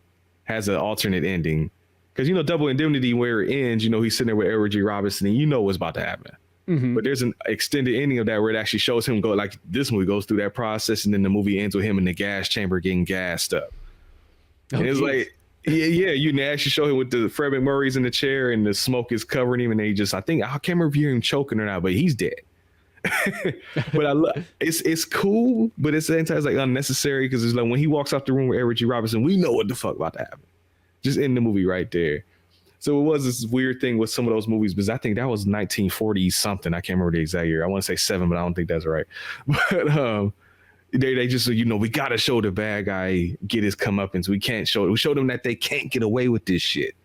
has an alternate ending. Because, you know, Double Indemnity, where it ends, you know, he's sitting there with Edward G. Robinson, and you know what's about to happen. Mm-hmm. But there's an extended ending of that where it actually shows him go, like, this movie goes through that process, and then the movie ends with him in the gas chamber getting gassed up. And it's like, you actually show him with the Fred McMurray's in the chair, and the smoke is covering him, and they just, I can't remember if you hear him choking or not, but he's dead. But it's cool, but it's sometimes like unnecessary, because it's like when he walks out the room with Edward G. Robinson, we know what the fuck about to happen. Just in the movie right there. So it was this weird thing with some of those movies, because I think that was 1940 something. I can't remember the exact year. I want to say 7, but I don't think that's right. But they just, you know, we got to show the bad guy get his comeuppance. We show them that they can't get away with this shit.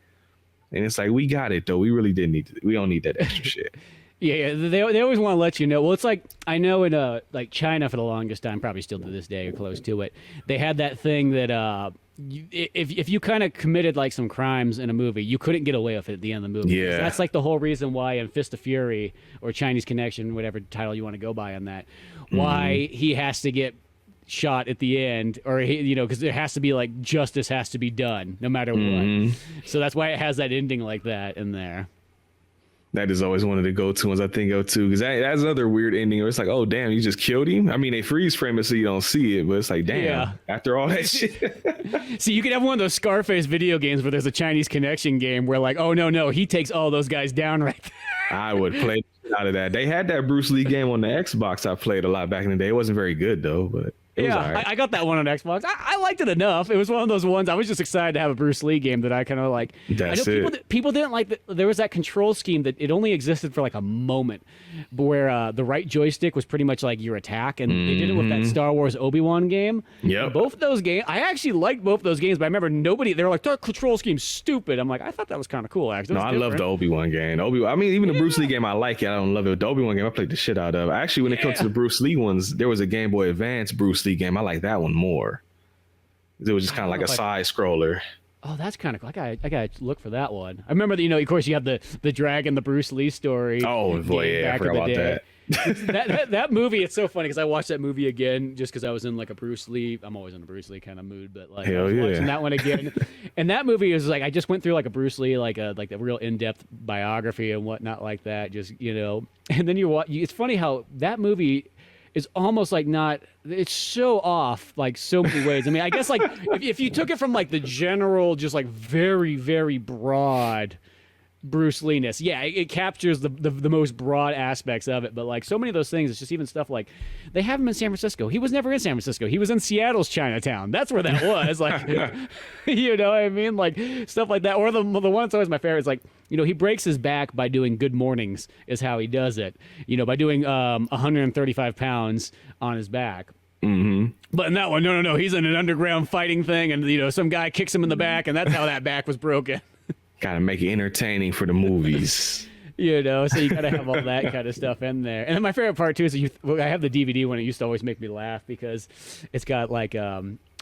And it's like, we got it though. We really didn't need to. We don't need that extra shit. Yeah, they always want to let you know. Well, it's like, I know in like China for the longest time, probably still to this day or close to it, they had that thing that if you kind of committed like some crimes in a movie, you couldn't get away with it at the end of the movie. Yeah, that's like the whole reason why in Fist of Fury or Chinese Connection, whatever title you want to go by on that, why he has to get shot at the end, or you know, because there has to be like justice has to be done no matter what. So that's why it has that ending like that in there. That is always one of the go-to ones I think of too, because that's another weird ending where it's like, oh damn, you just killed him. I mean, they freeze frame it so you don't see it, but it's like, damn, after all that shit. See, you could have one of those Scarface video games where there's a Chinese Connection game where like, oh no, he takes all those guys down right there. I would play out of that. They had that Bruce Lee game on the Xbox I played a lot back in the day. It wasn't very good though, but it was all right. I got that one on Xbox. I liked it enough. It was one of those ones. I was just excited to have a Bruce Lee game that I kind of like. That's I know people didn't like there was that control scheme that it only existed for like a moment, where the right joystick was pretty much like your attack, and they did it with that Star Wars Obi-Wan game. Yeah, both of those games. I actually liked both of those games, but I remember they were like, that control scheme's stupid. I'm like, I thought that was kind of cool. Actually, I love the Obi-Wan game. I mean, even the Bruce Lee game, I like it. I don't love it. The Obi-Wan game, I played the shit out of. Actually, when it comes to the Bruce Lee ones, there was a Game Boy Advance Bruce Lee game. I like that one more. It was just kind of like a side scroller. Oh, that's kind of cool. I gotta look for that one. I remember that, you know, of course you have the Dragon, the Bruce Lee story. Oh boy, yeah, I forgot about that. that movie, it's so funny because I watched that movie again just because I was in like a Bruce Lee. I'm always in a Bruce Lee kind of mood, but like I was watching that one again. And that movie was like, I just went through like a Bruce Lee, like a real in-depth biography and whatnot like that. Just, you know, and then it's funny how that movie is almost like it's so off like so many ways. I mean, I guess like if you took it from like the general, just like very, very broad Bruce Lee-ness. Yeah, it captures the most broad aspects of it. But like so many of those things, it's just even stuff like they have him in San Francisco. He was never in San Francisco. He was in Seattle's Chinatown. That's where that was. Like, you know what I mean? Like stuff like that. Or the one that's always my favorite is like, you know, he breaks his back by doing good mornings is how he does it. You know, by doing 135 pounds on his back. Mm-hmm. But in that one, no, he's in an underground fighting thing, and you know, some guy kicks him in the back, and that's how that back was broken. Gotta make it entertaining for the movies. You know, so you gotta have all that kind of stuff in there. And then my favorite part too is I have the DVD one. It used to always make me laugh because it's got like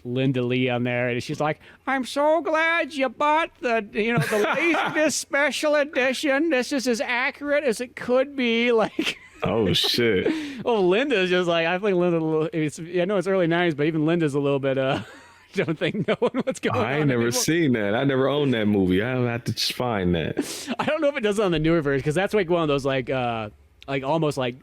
Linda Lee on there, and she's like, "I'm so glad you bought the Laserdisc special edition. This is as accurate as it could be." Like. Oh shit! Well, Linda's just like I think Linda. I know it's early '90s, but even Linda's a little bit. Don't think knowing what's going on. I ain't never seen that. I never owned that movie. I'll have to just find that. I don't know if it does it on the newer version because that's like one of those like almost like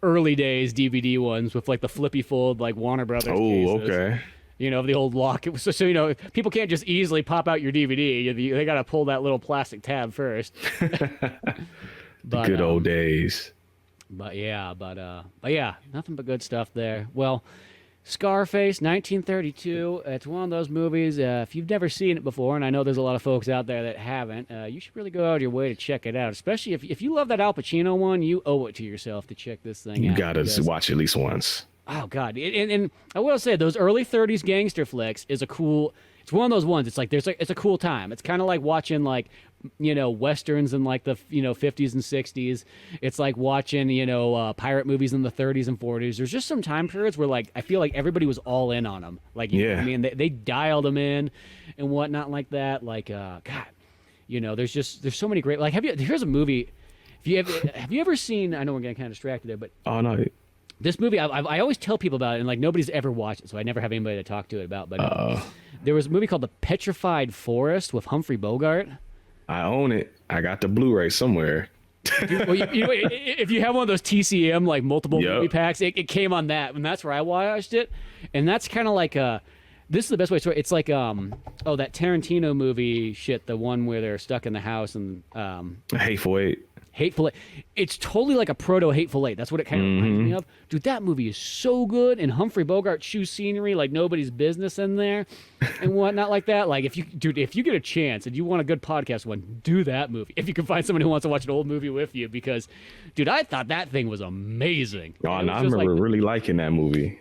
early days DVD ones with like the flippy fold like Warner Brothers. Oh, cases. Okay. You know, the old lock. So you know, people can't just easily pop out your DVD. They got to pull that little plastic tab first. But, good old days. But yeah, nothing but good stuff there. Well, Scarface, 1932. It's one of those movies. If you've never seen it before, and I know there's a lot of folks out there that haven't, you should really go out of your way to check it out. Especially if you love that Al Pacino one, you owe it to yourself to check this thing out. You gotta watch at least once. Oh God, and I will say those early '30s gangster flicks is a cool. It's one of those ones. It's like it's a cool time. It's kind of like watching like westerns in like the 50s and 60s. It's like watching pirate movies in the 30s and 40s. There's just some time periods where like I feel like everybody was all in on them. Like I mean they dialed them in and whatnot like that. Like God, there's so many great like here's a movie. Have you ever seen? I know we're getting kind of distracted there, but oh no. This movie, I always tell people about it, and like nobody's ever watched it, so I never have anybody to talk to it about. But there was a movie called The Petrified Forest with Humphrey Bogart. I own it. I got the Blu-ray somewhere. If you have one of those TCM like multiple movie packs, it came on that, and that's where I watched it. And that's kind of like this is the best way to it's like that Tarantino movie shit, the one where they're stuck in the house and Hateful Eight. Hateful Eight. It's totally like a proto Hateful Eight. That's what it kind of reminds me of. Dude, that movie is so good. And Humphrey Bogart shoots scenery like nobody's business in there and whatnot like that. Like if you get a chance and you want a good podcast one, do that movie. If you can find someone who wants to watch an old movie with you, because, dude, I thought that thing was amazing. Oh, and I remember really liking that movie.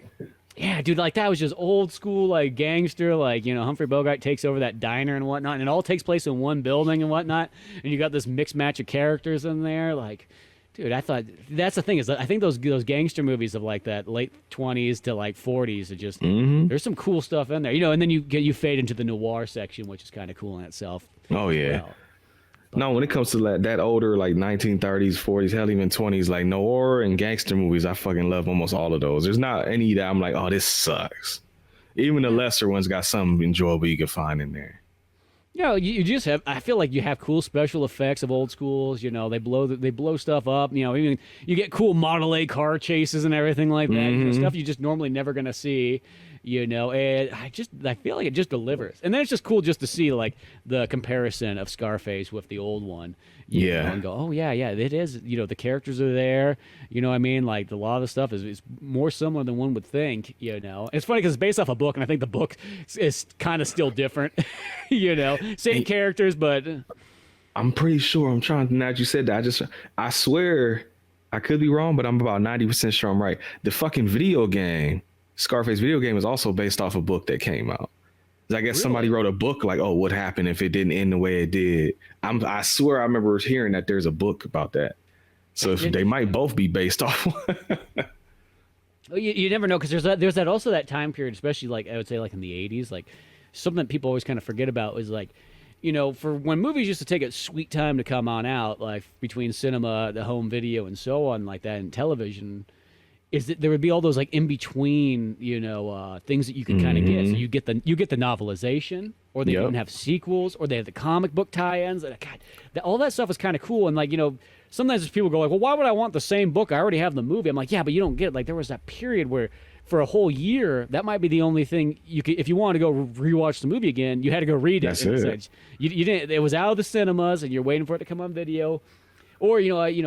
Yeah, dude, like that was just old school, like gangster, like, Humphrey Bogart takes over that diner and whatnot, and it all takes place in one building and whatnot, and you got this mixed match of characters in there, like, dude, I thought, that's the thing is, I think those gangster movies of like that late 20s to like 40s are just, there's some cool stuff in there, and then you fade into the noir section, which is kind of cool in itself. Oh, yeah. No, when it comes to that older, like 1930s, 40s, hell, even 20s, like noir and gangster movies, I fucking love almost all of those. There's not any that I'm like, oh, this sucks. Even the lesser ones got something enjoyable you can find in there. You just have. I feel like you have cool special effects of old schools. They blow stuff up. Even you get cool Model A car chases and everything like that. Stuff you just normally never gonna see. And I feel like it just delivers. And then it's just cool just to see like the comparison of Scarface with the old one. And go, oh yeah, it is. The characters are there. I mean, like a lot of the stuff is more similar than one would think. It's funny because it's based off a book, and I think the book is kind of still different. Same characters, but I'm pretty sure. I'm trying to. Now that you said that, I swear I could be wrong, but I'm about 90% sure I'm right. The fucking video game. Scarface video game is also based off a book that came out. I guess somebody wrote a book like, oh, what happened if it didn't end the way it did? I swear I remember hearing that there's a book about that. So they might both be based off. You never know, because there's also that time period, especially like I would say like in the 80s, like something that people always kind of forget about was like, for when movies used to take a sweet time to come on out, like between cinema, the home video, and so on like that, and television. Is that there would be all those like in between, things that you can kind of get. So you get the novelization, or they even have sequels, or they have the comic book tie-ins. And God, all that stuff is kind of cool. And like sometimes people go like, well, why would I want the same book? I already have the movie. I'm like, yeah, but you don't get it. Like there was that period where for a whole year, that might be the only thing you could, if you wanted to go rewatch the movie again, you had to go read it. That's it. You didn't, it was out of the cinemas and you're waiting for it to come on video. Or,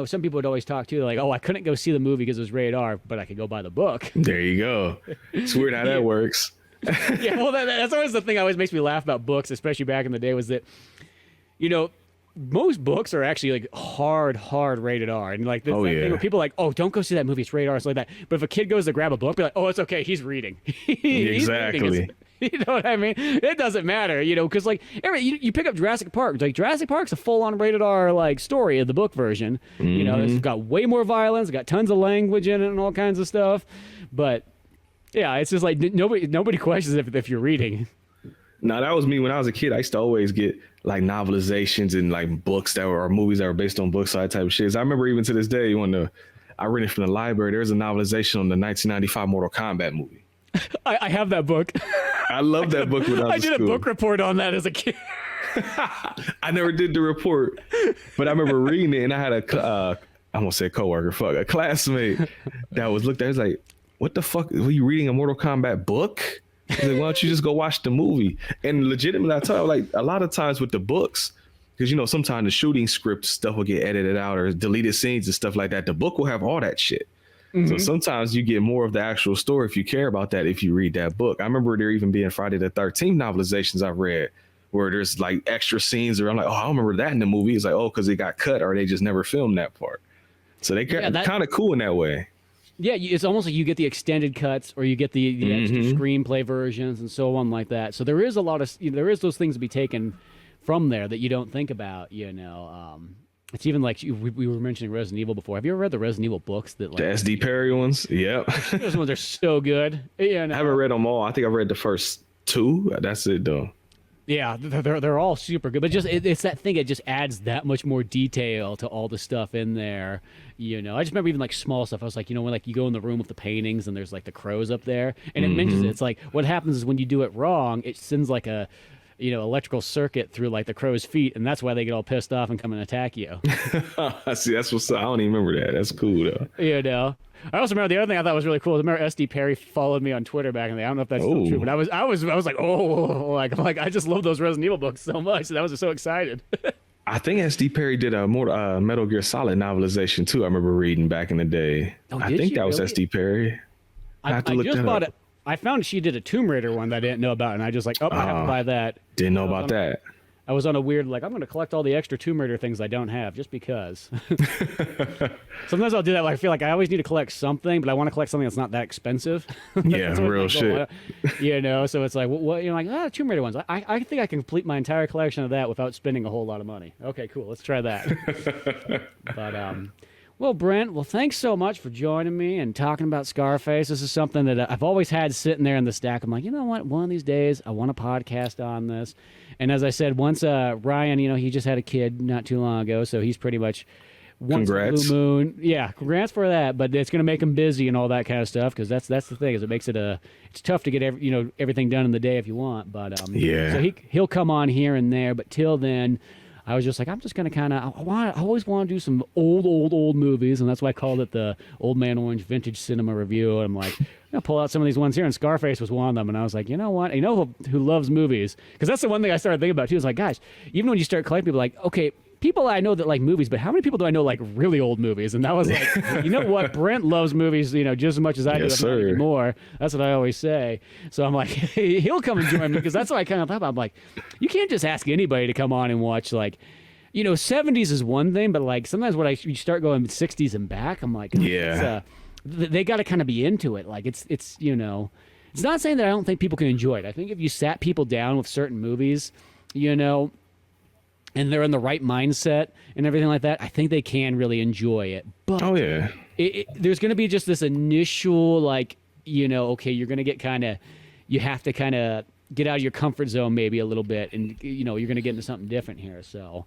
some people would always talk too, like, oh, I couldn't go see the movie because it was rated R, but I could go buy the book. There you go. It's weird how that works. Yeah, well, that's always the thing that always makes me laugh about books, especially back in the day, was that, most books are actually like hard rated R. And like, thing where people are like, oh, don't go see that movie, it's rated R, it's like that. But if a kid goes to grab a book, be like, oh, it's okay, he's reading. Exactly. Reading. You know what I mean? It doesn't matter, because like you pick up Jurassic Park. Like Jurassic Park's a full-on rated R like story of the book version. It's got way more violence, it's got tons of language in it and all kinds of stuff. But yeah, it's just like nobody questions if you're reading. No, that was me when I was a kid. I used to always get like novelizations and like books that were or movies that were based on books, that type of shit. So I remember even to this day I read it from the library. There's a novelization on the 1995 Mortal Kombat movie. I have that book. I love that book when I was I did a book report on that as a kid. I never did the report, but I remember reading it, and I had I'm gonna say coworker, a classmate that was looked at. He was like, "What the fuck? Were you reading a Mortal Kombat book?" He's like, "Why don't you just go watch the movie?" And legitimately, I tell you, like a lot of times with the books, because sometimes the shooting script stuff will get edited out or deleted scenes and stuff like that. The book will have all that shit. So sometimes you get more of the actual story if you care about that, if you read that book. I remember there even being Friday the 13th novelizations I've read where there's like extra scenes where I'm like, oh, I don't remember that in the movie. It's like, oh, because it got cut or they just never filmed that part. So they kind of cool in that way. Yeah, it's almost like you get the extended cuts or you get the extra screenplay versions and so on like that. So there is a lot of, there is those things to be taken from there that you don't think about, It's even like we were mentioning Resident Evil before. Have you ever read the Resident Evil books? The SD Perry ones? Yep. Those ones are so good. I haven't read them all. I think I've read the first two. That's it, though. Yeah, they're all super good. But just it's that thing. It just adds that much more detail to all the stuff in there. I just remember even like small stuff. I was like, when like you go in the room with the paintings and there's like the crows up there, and it mentions it. It's like what happens is when you do it wrong, it sends like a electrical circuit through like the crow's feet, and that's why they get all pissed off and come and attack you. See, that's what's I don't even remember that. That's cool though. I also remember the other thing I thought was really cool. I remember SD Perry followed me on Twitter back in the day. I don't know if that's still true, but I was like, I'm like, I just love those Resident Evil books so much, and I was so excited. I think SD Perry did a more Metal Gear Solid novelization too. I remember reading back in the day. I think that was SD Perry. I have to look that up. I found she did a Tomb Raider one that I didn't know about, and I just like, I have to buy that. Didn't know about that. I was on a weird, like, I'm going to collect all the extra Tomb Raider things I don't have, just because. Sometimes I'll do that. Like, I feel like I always need to collect something, but I want to collect something that's not that expensive. Yeah, real shit. So it's like, like, Tomb Raider ones. I think I can complete my entire collection of that without spending a whole lot of money. Okay, cool. Let's try that. But, well, Brent, thanks so much for joining me and talking about Scarface. This is something that I've always had sitting there in the stack. I'm like, you know what? One of these days, I want a podcast on this. And as I said, once Ryan, he just had a kid not too long ago, so he's pretty much once congrats. Blue Moon. Yeah, congrats for that. But it's going to make him busy and all that kind of stuff because that's the thing is it makes it it's tough to get everything done in the day if you want. But so he'll come on here and there. But till then, I was just like, I'm just going to kind of, I always want to do some old movies, and that's why I called it the Old Man Orange Vintage Cinema Review. And I'm like, I'm going to pull out some of these ones here, and Scarface was one of them. And I was like, you know what? Who loves movies? Because that's the one thing I started thinking about, too. Is like, guys, even when you start collecting people, like, okay, people I know that like movies, but how many people do I know like really old movies? And that was like, you know what? Brent loves movies, just as much as I do, if not even more. That's what I always say. So I'm like, hey, he'll come and join me because that's what I kind of thought about. I'm like, you can't just ask anybody to come on and watch like, 70s is one thing, but like sometimes when you start going 60s and back, I'm like, they got to kind of be into it. Like it's not saying that I don't think people can enjoy it. I think if you sat people down with certain movies, and they're in the right mindset and everything like that, I think they can really enjoy it. But there's going to be just this initial, like, okay, you're going to get you have to kind of get out of your comfort zone maybe a little bit, and, you're going to get into something different here. So,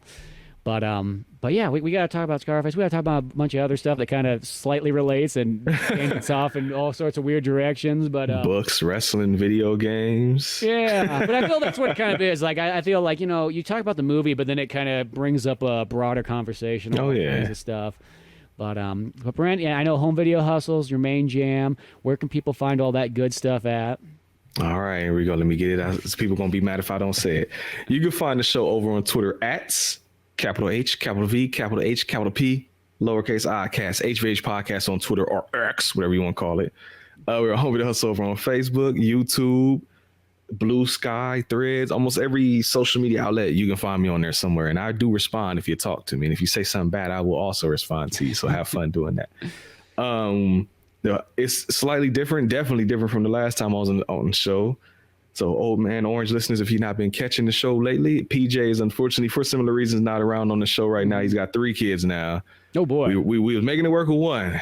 But yeah, we got to talk about Scarface. We got to talk about a bunch of other stuff that kind of slightly relates and gets off in all sorts of weird directions. But books, wrestling, video games. Yeah, but I feel that's what it kind of is. Like I feel like you talk about the movie, but then it kind of brings up a broader conversation. All kinds of stuff. But Brent, yeah, I know Home Video Hustle's your main jam. Where can people find all that good stuff at? All right, here we go. Let me get it out. People gonna be mad if I don't say it. You can find the show over on Twitter at capital H, capital V, capital H, capital P, lowercase I cast, HVH podcast on Twitter or X, whatever you want to call it. We're Home Video Hustle over on Facebook, YouTube, Blue Sky, Threads, almost every social media outlet. You can find me on there somewhere, and I do respond if you talk to me. And if you say something bad, I will also respond to you. So have fun doing that. It's slightly different, definitely different from the last time I was on the show. So Old Man Orange listeners, if you've not been catching the show lately, PJ is unfortunately for similar reasons not around on the show right now. He's got 3 kids now. Oh boy, we was making it work with 1.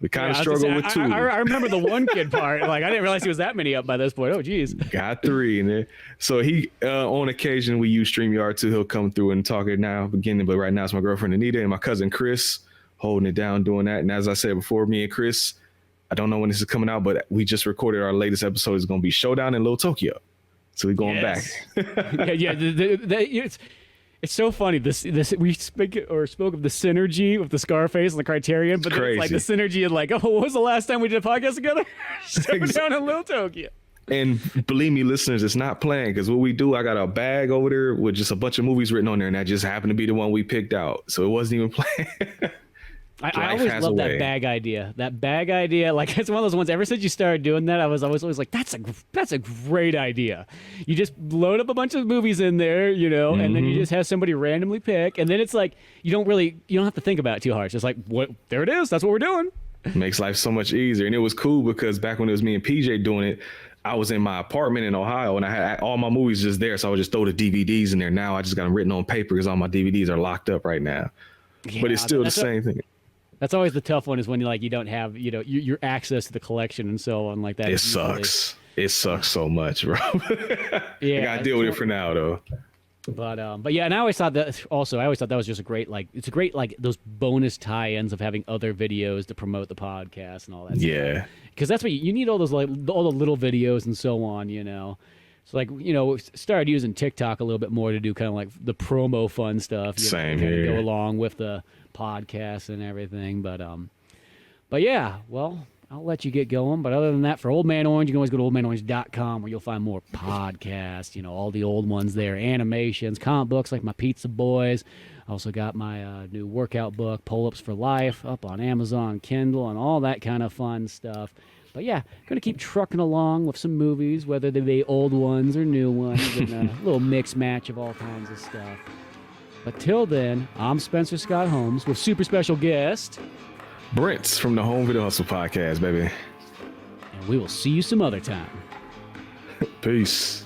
We kind of struggled with 2. I remember the 1 kid part. Like I didn't realize he was that many up by this point. Oh geez. Got 3 in there. So he on occasion we use StreamYard too. He'll come through and talk it now beginning, but right now it's my girlfriend Anita and my cousin Chris holding it down, doing that. And as I said before, me and Chris, I don't know when this is coming out, but we just recorded our latest episode. It's going to be Showdown in Little Tokyo. So we're going back. It's so funny. This we spoke of the synergy with the Scarface and the Criterion, but it's like the synergy of like, oh, what was the last time we did a podcast together? Showdown in Little Tokyo. And believe me, listeners, it's not planned because what we do, I got a bag over there with just a bunch of movies written on there, and that just happened to be the one we picked out. So it wasn't even planned. I always love that bag idea. That bag idea, like it's one of those ones. Ever since you started doing that, I was always like, that's a great idea. You just load up a bunch of movies in there, and then you just have somebody randomly pick, and then it's like you don't have to think about it too hard. It's just like, what? There it is. That's what we're doing. Makes life so much easier, and it was cool because back when it was me and PJ doing it, I was in my apartment in Ohio, and I had all my movies just there, so I would just throw the DVDs in there. Now I just got them written on paper because all my DVDs are locked up right now. Yeah, but it's still the same thing. That's always the tough one is when you don't have, your access to the collection and so on like that. It sucks. It sucks so much, bro. Yeah. I got to deal with it for now though. But yeah, and I always thought that was just a great, it's a great, those bonus tie-ins of having other videos to promote the podcast and all that stuff. Because that's what you need, all those, all the little videos and so on, So started using TikTok a little bit more to do kind of like the promo fun stuff. Same here. Go along with the podcast and everything. But yeah, well, I'll let you get going. But other than that, for Old Man Orange, you can always go to oldmanorange.com where you'll find more podcasts, all the old ones there, animations, comic books like my Pizza Boys. I also got my new workout book, Pull-Ups for Life, up on Amazon, Kindle, and all that kind of fun stuff. But yeah, going to keep trucking along with some movies, whether they be old ones or new ones, and a little mix match of all kinds of stuff. But till then, I'm Spencer Scott Holmes with super special guest Brent from the Home Video Hustle podcast, baby. And we will see you some other time. Peace.